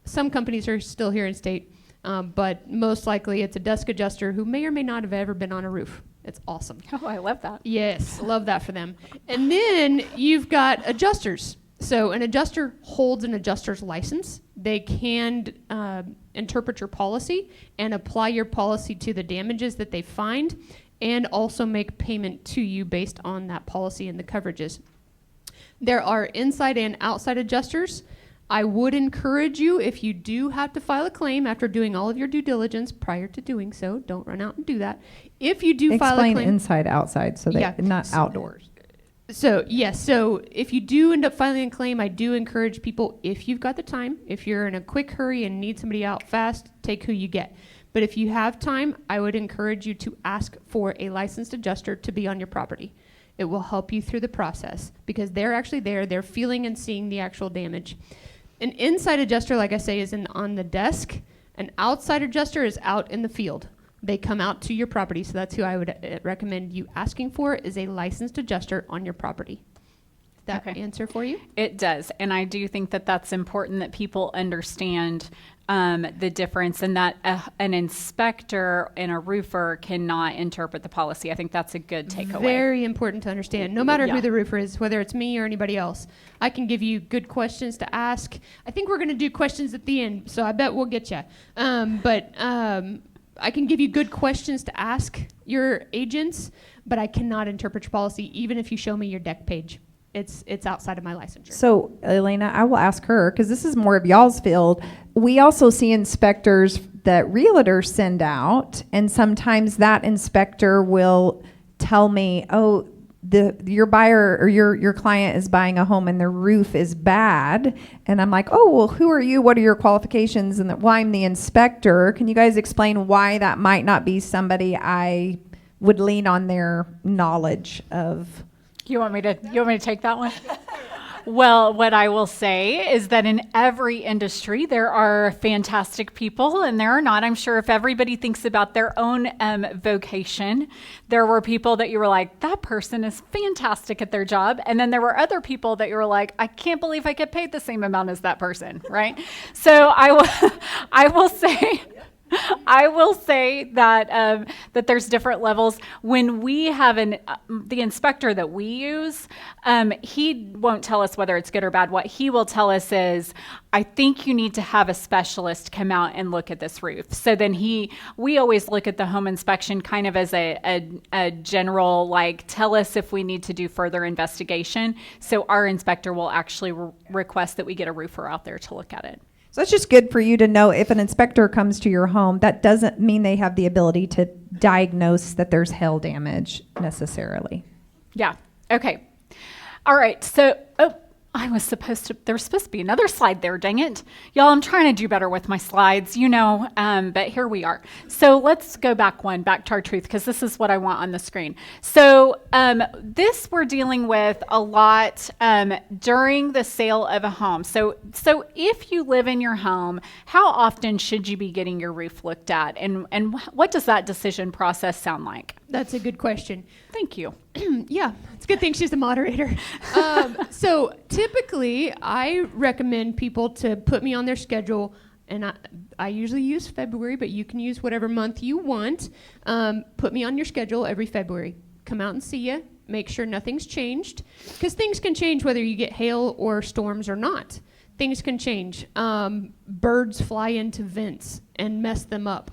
Some companies are still here in state, but most likely it's a desk adjuster who may or may not have ever been on a roof. It's awesome. Oh, I love that. Yes, love that for them. And then you've got adjusters. So an adjuster holds an adjuster's license. They can interpret your policy and apply your policy to the damages that they find, and also make payment to you based on that policy and the coverages. There are inside and outside adjusters. I would encourage you, if you do have to file a claim after doing all of your due diligence prior to doing so, don't run out and do that. If you do file a claim... Explain inside, outside, so that not outdoors. So, yes, so if you do end up filing a claim, I do encourage people, if you've got the time, if you're in a quick hurry and need somebody out fast, take who you get. But if you have time, I would encourage you to ask for a licensed adjuster to be on your property. It will help you through the process because they're actually there. They're feeling and seeing the actual damage. An inside adjuster, like I say, is on the desk. An outside adjuster is out in the field. They come out to your property, so that's who I would recommend you asking for is a licensed adjuster on your property. Does that answer for you? It does, and I do think that that's important that people understand the difference and that an inspector and a roofer cannot interpret the policy. I think that's a good takeaway. Very important to understand. No matter who the roofer is, whether it's me or anybody else, I can give you good questions to ask. I think we're going to do questions at the end, so I bet we'll get you. I can give you good questions to ask your agents, but I cannot interpret your policy even if you show me your deck page. It's outside of my licensure. So, Elena, I will ask her, because this is more of y'all's field. We also see inspectors that realtors send out, and sometimes that inspector will tell me, oh, your buyer or your client is buying a home and the roof is bad. And I'm like, oh, well, who are you? What are your qualifications? And well, I'm the inspector. Can you guys explain why that might not be somebody I would lean on their knowledge of? You want me to take that one? Well, what I will say is that in every industry, there are fantastic people and there are not. I'm sure if everybody thinks about their own vocation, there were people that you were like, that person is fantastic at their job. And then there were other people that you were like, I can't believe I get paid the same amount as that person, right? So I will say... I will say that that there's different levels. When we have the inspector that we use, he won't tell us whether it's good or bad. What he will tell us is, I think you need to have a specialist come out and look at this roof. So then we always look at the home inspection kind of as a general, like, tell us if we need to do further investigation. So our inspector will actually request that we get a roofer out there to look at it. So it's just good for you to know if an inspector comes to your home, that doesn't mean they have the ability to diagnose that there's hail damage necessarily. Yeah. Okay. All right. So, there was supposed to be another slide there, dang it. Y'all, I'm trying to do better with my slides, but here we are. So let's go back to our truth, because this is what I want on the screen. So this we're dealing with a lot during the sale of a home. So if you live in your home, how often should you be getting your roof looked at? And what does that decision process sound like? That's a good question. Thank you. Yeah, it's a good thing she's the moderator. So typically, I recommend people to put me on their schedule, and I usually use February, but you can use whatever month you want. Put me on your schedule every February. Come out and see you. Make sure nothing's changed, because things can change whether you get hail or storms or not. Things can change. Birds fly into vents and mess them up.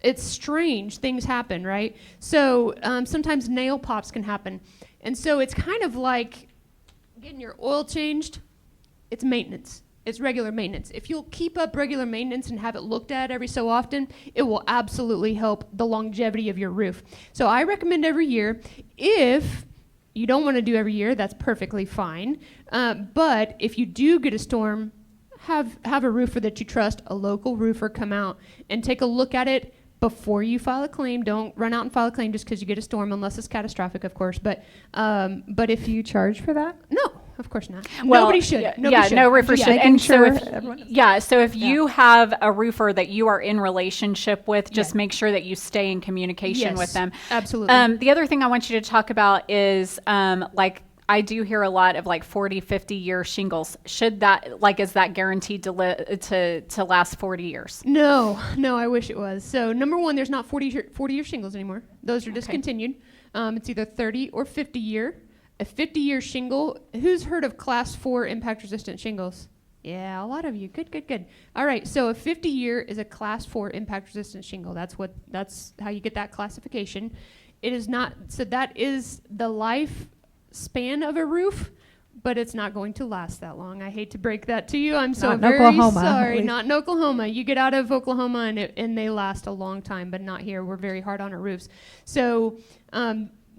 It's strange. Things happen, right? So sometimes nail pops can happen. And so it's kind of like getting your oil changed. It's maintenance. It's regular maintenance. If you'll keep up regular maintenance and have it looked at every so often, it will absolutely help the longevity of your roof. So I recommend every year. If you don't want to do every year, that's perfectly fine. But if you do get a storm, have a roofer that you trust, a local roofer, come out and take a look at it before you file a claim. Don't run out and file a claim just because you get a storm, unless it's catastrophic, of course. But if you charge for that? No, of course not. Well, nobody should. Nobody should. No roofer should. And so if Yeah. you have a roofer that you are in relationship with, just make sure that you stay in communication with them. Absolutely. The other thing I want you to talk about is I do hear a lot of 40, 50-year shingles. Should that, is that guaranteed to last 40 years? No, I wish it was. So number one, there's not 40-year shingles anymore. Those are discontinued. It's either 30 or 50-year. A 50-year shingle, who's heard of class 4 impact-resistant shingles? Yeah, a lot of you. Good. All right, so a 50-year is a class 4 impact-resistant shingle. That's how you get that classification. It is not, so that is the life span of a roof, but it's not going to last that long. I hate to break that to you. I'm so very sorry. Not in Oklahoma. You get out of Oklahoma and they last a long time, but not here. We're very hard on our roofs. So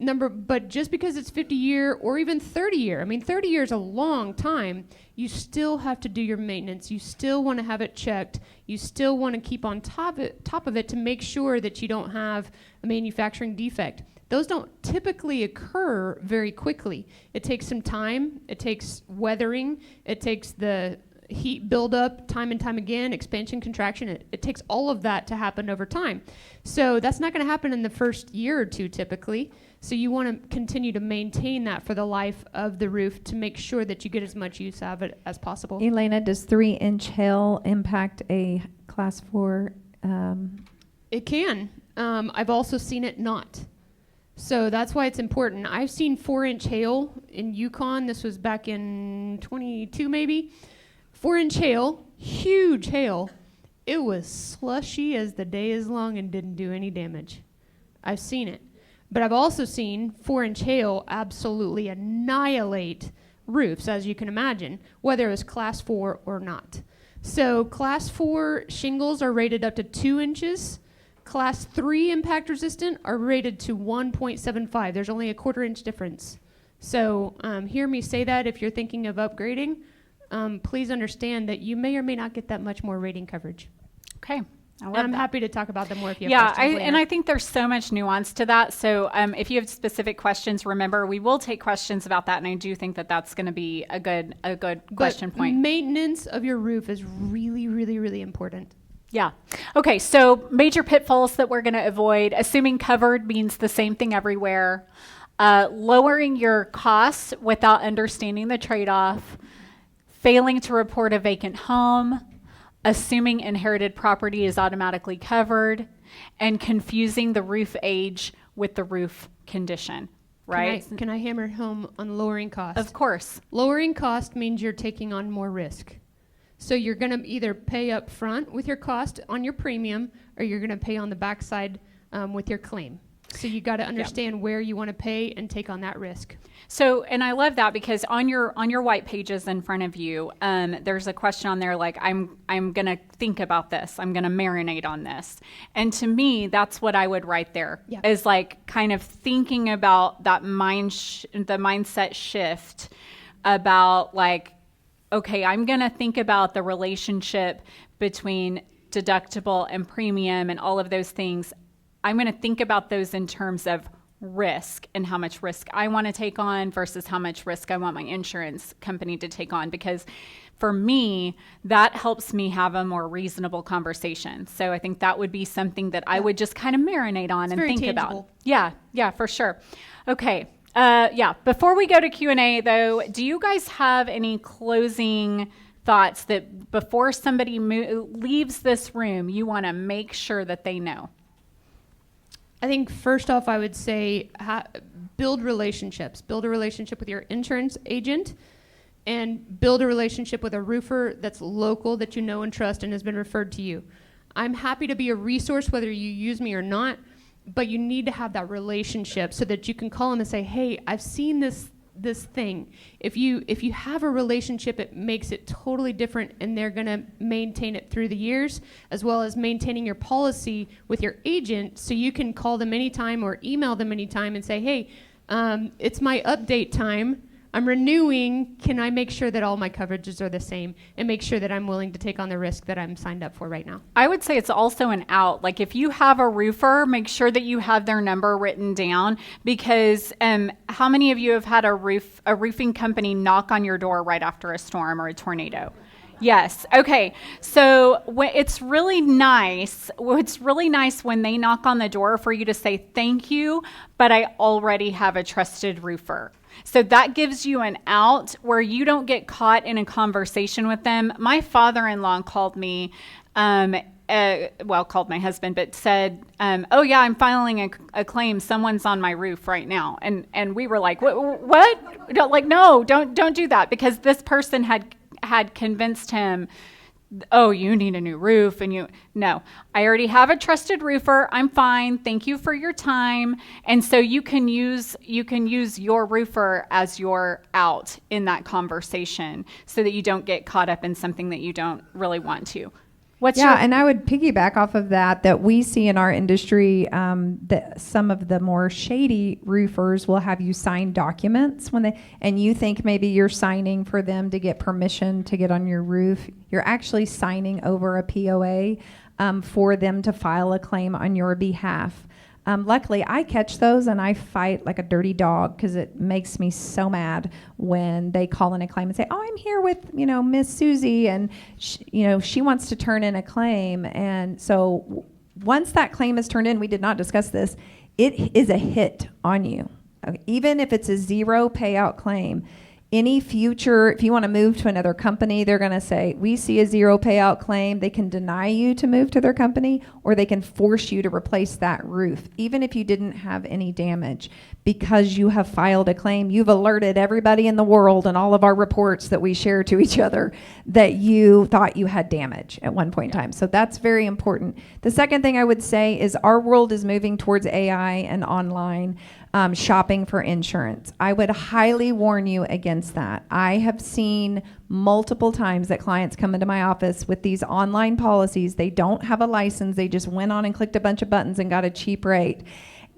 But just because it's 50-year or even 30-year, I mean, 30 years is a long time, you still have to do your maintenance. You still want to have it checked. You still want to keep on top of it to make sure that you don't have a manufacturing defect. Those don't typically occur very quickly. It takes some time. It takes weathering. It takes the heat buildup time and time again, expansion, contraction. It takes all of that to happen over time. So that's not going to happen in the first year or two typically. So you want to continue to maintain that for the life of the roof to make sure that you get as much use out of it as possible. Elena, does 3-inch hail impact a class 4? It can. I've also seen it not. So that's why it's important. I've seen 4-inch hail in Yukon. This was back in 22 maybe. 4-inch hail, huge hail. It was slushy as the day is long and didn't do any damage. I've seen it. But I've also seen 4-inch hail absolutely annihilate roofs, as you can imagine, whether it was class 4 or not. So class 4 shingles are rated up to 2 inches. Class 3 impact resistant are rated to 1.75. There's only a 1/4 inch difference. So hear me say that if you're thinking of upgrading, please understand that you may or may not get that much more rating coverage. Okay. I'm happy to talk about them more if you have questions later. And I think there's so much nuance to that. So if you have specific questions, remember, we will take questions about that. And I do think that that's going to be a good question point. Maintenance of your roof is really, really, really important. Yeah. Okay. So major pitfalls that we're going to avoid. Assuming covered means the same thing everywhere. Lowering your costs without understanding the trade-off. Failing to report a vacant home. Assuming inherited property is automatically covered, and confusing the roof age with the roof condition, right? Can I hammer home on lowering cost? Of course. Lowering cost means you're taking on more risk. So you're going to either pay up front with your cost on your premium, or you're going to pay on the backside with your claim. So you got to understand where you want to pay and take on that risk. So, and I love that because on your white pages in front of you, there's a question on there like, I'm going to think about this. I'm going to marinate on this. And to me, that's what I would write there is like kind of thinking about that the mindset shift about like, okay, I'm going to think about the relationship between deductible and premium and all of those things. I'm going to think about those in terms of risk and how much risk I want to take on versus how much risk I want my insurance company to take on. Because for me, that helps me have a more reasonable conversation. So I think that would be something that I would just kind of marinate on and think about. Yeah, for sure. Okay. Before we go to Q&A though, do you guys have any closing thoughts that before somebody leaves this room, you want to make sure that they know? I think first off, I would say build relationships. Build a relationship with your insurance agent and build a relationship with a roofer that's local that you know and trust and has been referred to you. I'm happy to be a resource whether you use me or not, but you need to have that relationship so that you can call them and say, hey, I've seen this thing. If you have a relationship, it makes it totally different, and they're going to maintain it through the years, as well as maintaining your policy with your agent, so you can call them anytime or email them anytime and say, hey, it's my update time. I'm renewing. Can I make sure that all my coverages are the same and make sure that I'm willing to take on the risk that I'm signed up for right now? I would say it's also an out. Like if you have a roofer, make sure that you have their number written down, because how many of you have had a roofing company knock on your door right after a storm or a tornado? Yes. Okay. So it's really nice. It's really nice when they knock on the door for you to say, thank you, but I already have a trusted roofer. So that gives you an out where you don't get caught in a conversation with them. My father-in-law called me, called my husband, but said, oh yeah, I'm filing a claim. Someone's on my roof right now. And we were like, what? No, don't do that, because this person had convinced him, oh, you need a new roof, no, I already have a trusted roofer. I'm fine. Thank you for your time. And so you can use your roofer as your out in that conversation so that you don't get caught up in something that you don't really want to. And I would piggyback off of that we see in our industry that some of the more shady roofers will have you sign documents and you think maybe you're signing for them to get permission to get on your roof. You're actually signing over a POA for them to file a claim on your behalf. Luckily, I catch those and I fight like a dirty dog because it makes me so mad when they call in a claim and say, "Oh, I'm here with Miss Susie, and she wants to turn in a claim." And so once that claim is turned in, we did not discuss this. It is a hit on you, okay? Even if it's a zero payout claim. Any future, if you want to move to another company, they're going to say, we see a zero payout claim. They can deny you to move to their company, or they can force you to replace that roof, even if you didn't have any damage. Because you have filed a claim, you've alerted everybody in the world and all of our reports that we share to each other that you thought you had damage at one point in time. So that's very important. The second thing I would say is our world is moving towards AI and online shopping for insurance. I would highly warn you against that. I have seen multiple times that clients come into my office with these online policies. They don't have a license. They just went on and clicked a bunch of buttons and got a cheap rate.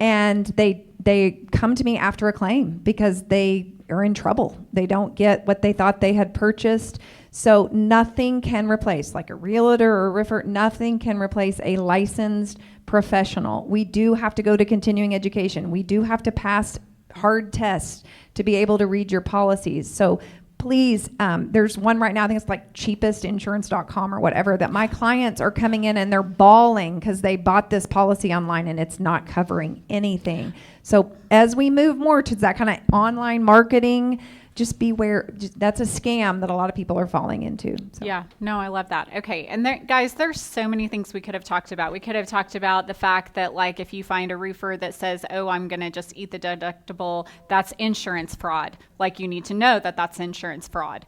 And they come to me after a claim because they are in trouble. They don't get what they thought they had purchased. So nothing can replace, like a realtor or a roofer, nothing can replace a licensed professional. We do have to go to continuing education. We do have to pass hard tests to be able to read your policies. So please, there's one right now, I think it's like cheapestinsurance.com or whatever, that my clients are coming in and they're bawling because they bought this policy online and it's not covering anything. So as we move more to that kind of online marketing, just beware. That's a scam that a lot of people are falling into. So. Yeah, no, I love that. Okay, and guys, there's so many things we could have talked about. We could have talked about the fact that, like, if you find a roofer that says, "Oh, I'm going to just eat the deductible," that's insurance fraud. Like, you need to know that that's insurance fraud.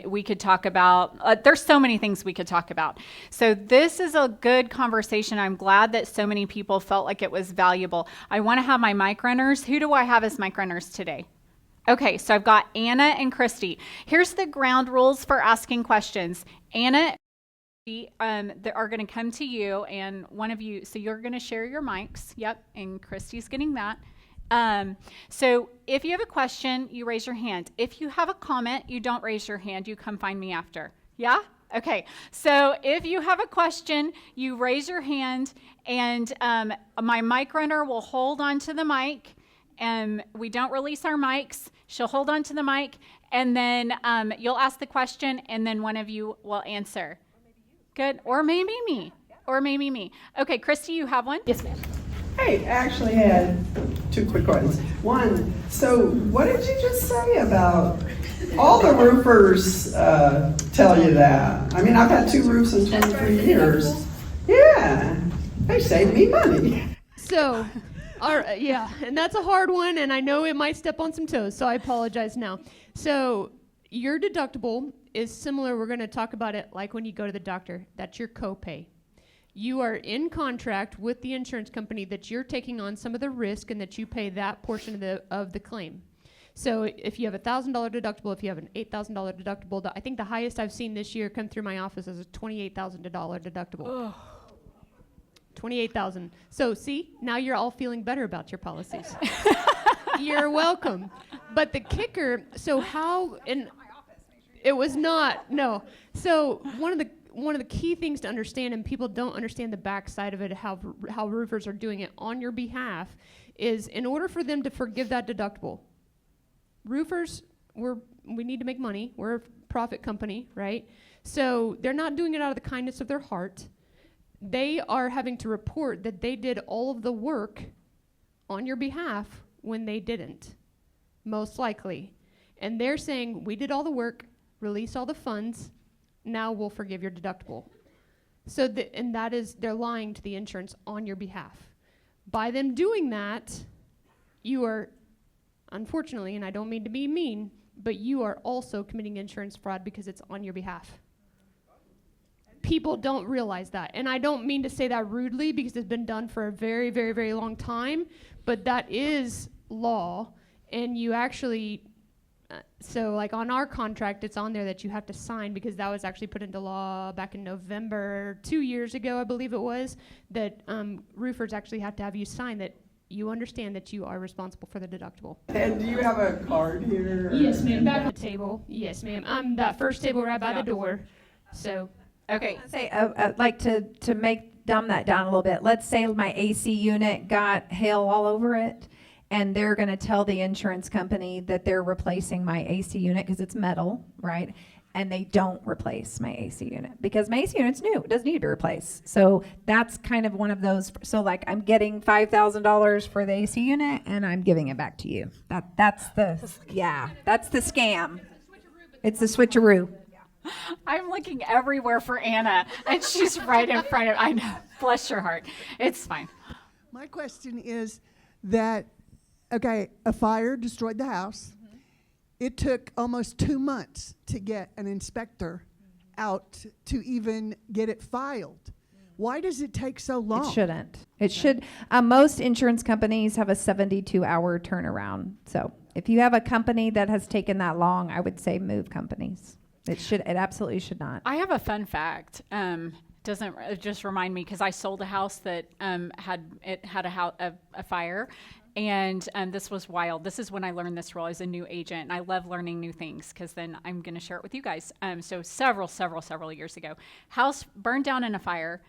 We could talk about, there's so many things we could talk about. So this is a good conversation. I'm glad that so many people felt like it was valuable. I want to have my mic runners. Who do I have as mic runners today? Okay, so I've got Anna and Christy. Here's the ground rules for asking questions. Anna are going to come to you, and one of you, so you're going to share your mics. Yep, and Christy's getting that. So if you have a question, you raise your hand. If you have a comment, you don't raise your hand. You come find me after. Yeah? Okay, so if you have a question, you raise your hand, and my mic runner will hold on to the mic. And we don't release our mics. She'll hold on to the mic, and then you'll ask the question, and then one of you will answer. Good. Or maybe me. Or maybe me. Okay, Christy, you have one? Yes, ma'am. Hey, I actually had two quick ones. One, so what did you just say about all the roofers tell you that? I mean, I've had two roofs in 23 years. Yeah, they saved me money. So... yeah, and that's a hard one, and I know it might step on some toes, so I apologize now. So your deductible is similar. We're going to talk about it like when you go to the doctor. That's your copay. You are in contract with the insurance company that you're taking on some of the risk and that you pay that portion of the claim. So if you have a $1,000 deductible, if you have an $8,000 deductible, I think the highest I've seen this year come through my office is a $28,000 deductible. Ugh. 28,000. So see, now you're all feeling better about your policies. You're welcome. But the kicker, so how, and it was not, no. So one of the key things to understand, and people don't understand the backside of it, how roofers are doing it on your behalf, is in order for them to forgive that deductible, roofers, we need to make money. We're a profit company, right? So they're not doing it out of the kindness of their heart. They are having to report that they did all of the work on your behalf when they didn't, most likely. And they're saying, we did all the work, release all the funds, now we'll forgive your deductible. So, and that is, they're lying to the insurance on your behalf. By them doing that, you are, unfortunately, and I don't mean to be mean, but you are also committing insurance fraud because it's on your behalf. People don't realize that. And I don't mean to say that rudely because it's been done for a very, very, very long time, but that is law. And you actually So like on our contract, it's on there that you have to sign, because that was actually put into law back in November 2 years ago, I believe it was, that roofers actually have to have you sign that you understand that you are responsible for the deductible. And do you have a card here? Yes, ma'am. Back at the table. Yes, ma'am. I'm that first table right by the door. So, Okay. Say, like to dumb that down a little bit. Let's say my AC unit got hail all over it, and they're going to tell the insurance company that they're replacing my AC unit because it's metal, right? And they don't replace my AC unit because my AC unit's new. It doesn't need to be replaced. So that's kind of one of those. So like I'm getting $5,000 for the AC unit and I'm giving it back to you. That's the scam. It's the switcheroo. I'm looking everywhere for Anna, and she's right in front of. I know. Bless your heart. It's fine. My question is that, okay, a fire destroyed the house. It took almost 2 months to get an inspector out to even get it filed. Why does it take so long? It shouldn't. It should. Most insurance companies have a 72-hour turnaround. So if you have a company that has taken that long, I would say move companies. It absolutely should not. I have a fun fact. Doesn't just remind me because I sold a house that had a fire, and this was wild. This is when I learned this role as a new agent, and I love learning new things because then I'm going to share it with you guys. So several years ago, house burned down in a fire.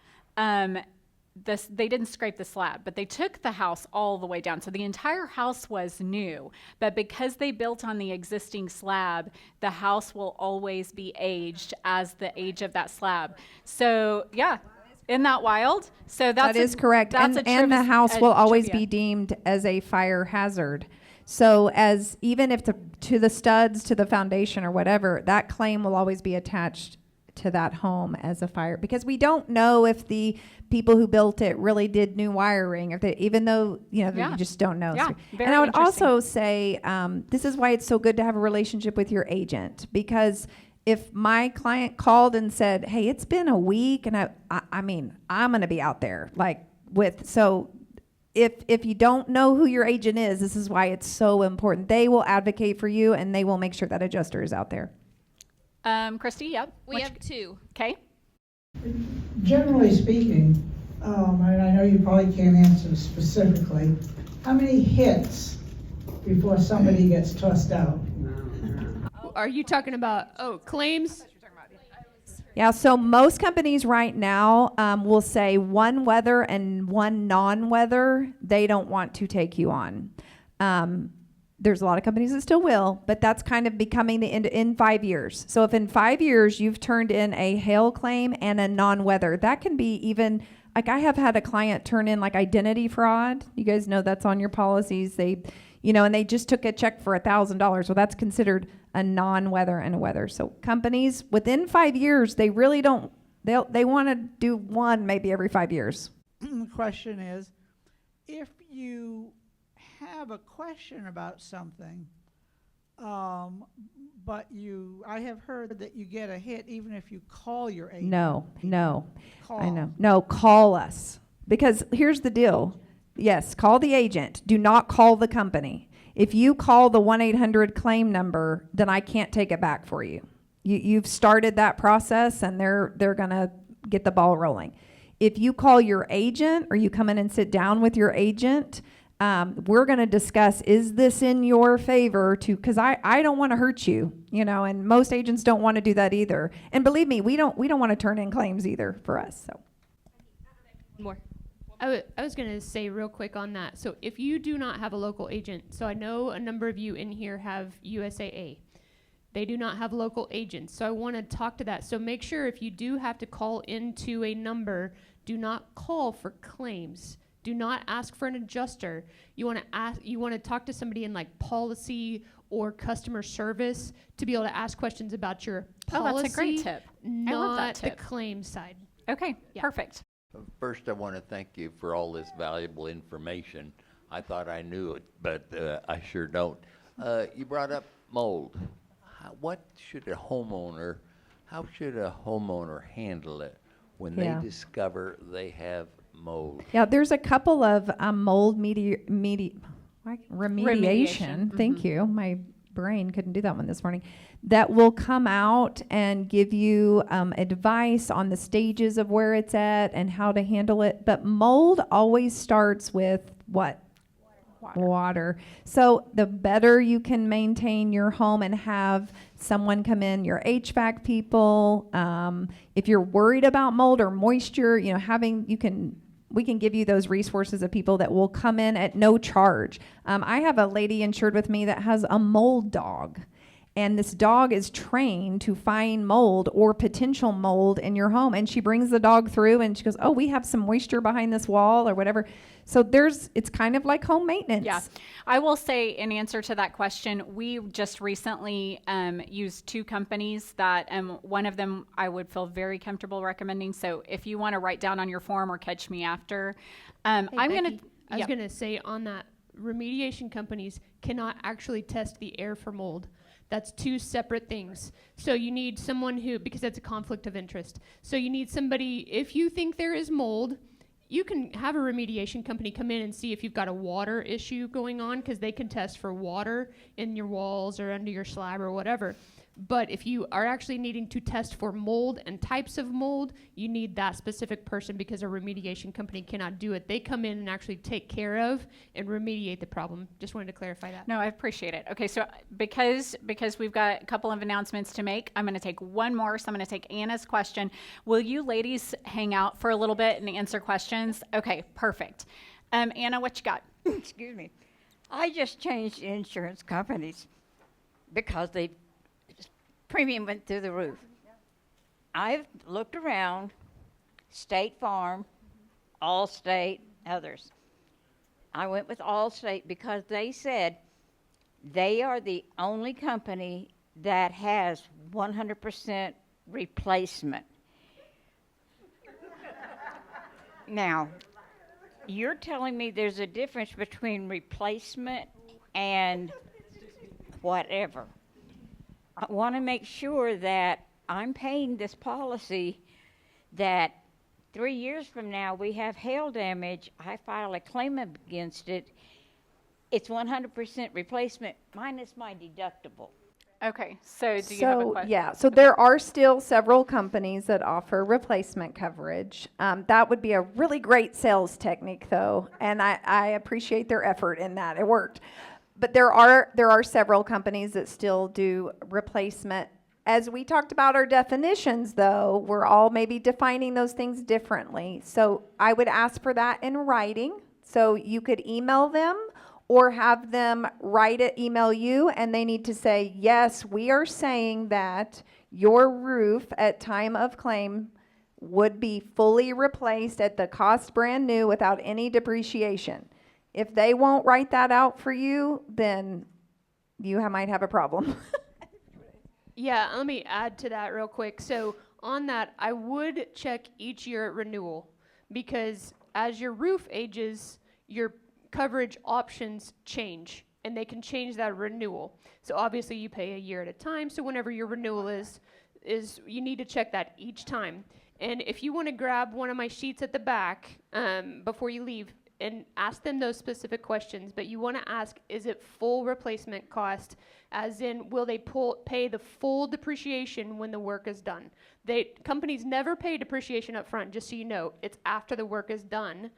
They didn't scrape the slab, but they took the house all the way down. So the entire house was new, but because they built on the existing slab, the house will always be aged as the age of that slab. So yeah, isn't that wild? So that is correct. And the house will always be deemed as a fire hazard. So as even if to the studs, to the foundation or whatever, that claim will always be attached to that home as a fire, because we don't know if the people who built it really did new wiring, if they, even though you just don't know. Yeah, and I would also say this is why it's so good to have a relationship with your agent, because if my client called and said, "Hey, it's been a week," and I mean, I'm going to be out there if you don't know who your agent is, this is why it's so important. They will advocate for you, and they will make sure that adjuster is out there. Christy, yep. We have two. Okay. Generally speaking, and I know you probably can't answer specifically, how many hits before somebody gets tossed out? are you talking about, claims? Yeah, so most companies right now will say one weather and one non-weather they don't want to take you on. There's a lot of companies that still will, but that's kind of becoming the end in 5 years. So if in 5 years you've turned in a hail claim and a non-weather, that can be even, like I have had a client turn in like identity fraud. You guys know that's on your policies. They, and they just took a check for $1,000. Well, that's considered a non-weather and a weather. So companies within 5 years, they really don't, they want to do one maybe every 5 years. The question is, if you have a question about something, but I have heard that you get a hit even if you call your agent. No. Call. I know. No, call us. Because here's the deal. Yes, call the agent. Do not call the company. If you call the 1-800 claim number, then I can't take it back for you. You've started that process, and they're going to get the ball rolling. If you call your agent or you come in and sit down with your agent, we're going to discuss, is this in your favor because I don't want to hurt you, and most agents don't want to do that either. And believe me, we don't want to turn in claims either for us. So More. I was going to say real quick on that. So if you do not have a local agent, so I know a number of you in here have USAA. They do not have local agents. So I want to talk to that. So make sure if you do have to call into a number, do not call for claims. Do not ask for an adjuster. You want to talk to somebody in like policy or customer service to be able to ask questions about your policy. Oh, that's a great tip. I love that tip. Not the claim side. Okay, Yeah. perfect. First, I want to thank you for all this valuable information. I thought I knew it, but I sure don't. You brought up mold. How should a homeowner handle it when they discover they have mold? yeah, there's a couple of mold remediation. Remediation. Thank you. My brain couldn't do that one this morning, that will come out and give you advice on the stages of where it's at and how to handle it. But mold always starts with what? Water. So the better you can maintain your home and have someone come in, your HVAC people, if you're worried about mold or moisture, you know, we can give you those resources of people that will come in at no charge. I have a lady insured with me that has a mold dog. And this dog is trained to find mold or potential mold in your home. And she brings the dog through and she goes, oh, we have some moisture behind this wall or whatever. So it's kind of like home maintenance. Yeah. I will say in answer to that question, we just recently used 2 companies that one of them I would feel very comfortable recommending. So if you want to write down on your form or catch me after, I was going to say on that, remediation companies cannot actually test the air for mold. That's 2 separate things. So you need someone because that's a conflict of interest. So you need somebody, if you think there is mold, you can have a remediation company come in and see if you've got a water issue going on, because they can test for water in your walls or under your slab or whatever. But if you are actually needing to test for mold and types of mold, you need that specific person, because a remediation company cannot do it. They come in and actually take care of and remediate the problem. Just wanted to clarify that. No, I appreciate it. Okay, so because we've got a couple of announcements to make, I'm going to take one more. So I'm going to take Anna's question. Will you ladies hang out for a little bit and answer questions? Okay, perfect. Anna, what you got? Excuse me. I just changed insurance companies because premium went through the roof. I've looked around, State Farm, Allstate, others. I went with Allstate because they said they are the only company that has 100% replacement. Now, you're telling me there's a difference between replacement and whatever. I want to make sure that I'm paying this policy that 3 years from now we have hail damage, I file a claim against it, it's 100% replacement minus my deductible. Okay, so do you have a question? Yeah, so there are still several companies that offer replacement coverage. That would be a really great sales technique, though, and I appreciate their effort in that. It worked. But there are several companies that still do replacement. As we talked about our definitions, though, we're all maybe defining those things differently. So I would ask for that in writing. So you could email them or have them email you, and they need to say, yes, we are saying that your roof at time of claim would be fully replaced at the cost brand new without any depreciation. If they won't write that out for you, then you might have a problem. Yeah, let me add to that real quick. So on that, I would check each year at renewal, because as your roof ages, your coverage options change, and they can change that renewal. So obviously you pay a year at a time, so whenever your renewal is you need to check that each time. And if you want to grab one of my sheets at the back before you leave, and ask them those specific questions, but you want to ask, is it full replacement cost, as in, will they pay the full depreciation when the work is done? Companies never pay depreciation up front, just so you know. It's after the work is done,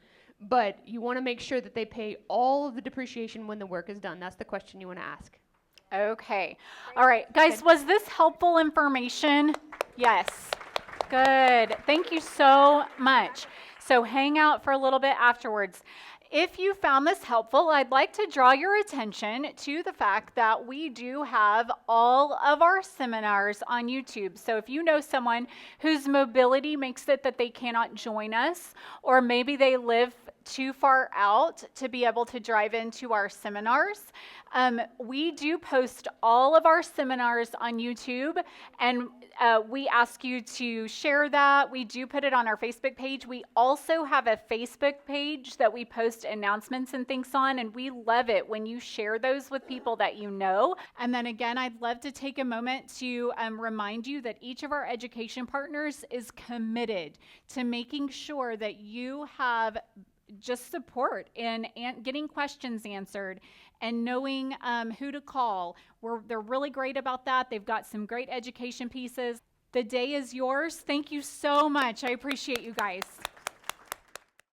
but you want to make sure that they pay all of the depreciation when the work is done. That's the question you want to ask. Okay. All right, guys, was this helpful information? Yes. Good. Thank you so much. So hang out for a little bit afterwards. If you found this helpful, I'd like to draw your attention to the fact that we do have all of our seminars on YouTube. So if you know someone whose mobility makes it that they cannot join us, or maybe they live too far out to be able to drive into our seminars, we do post all of our seminars on YouTube, and we ask you to share that. We do put it on our Facebook page. We also have a Facebook page that we post announcements and things on, and we love it when you share those with people that you know. And then again, I'd love to take a moment to remind you that each of our education partners is committed to making sure that you have just support in getting questions answered and knowing who to call. They're really great about that. They've got some great education pieces. The day is yours. Thank you so much. I appreciate you guys.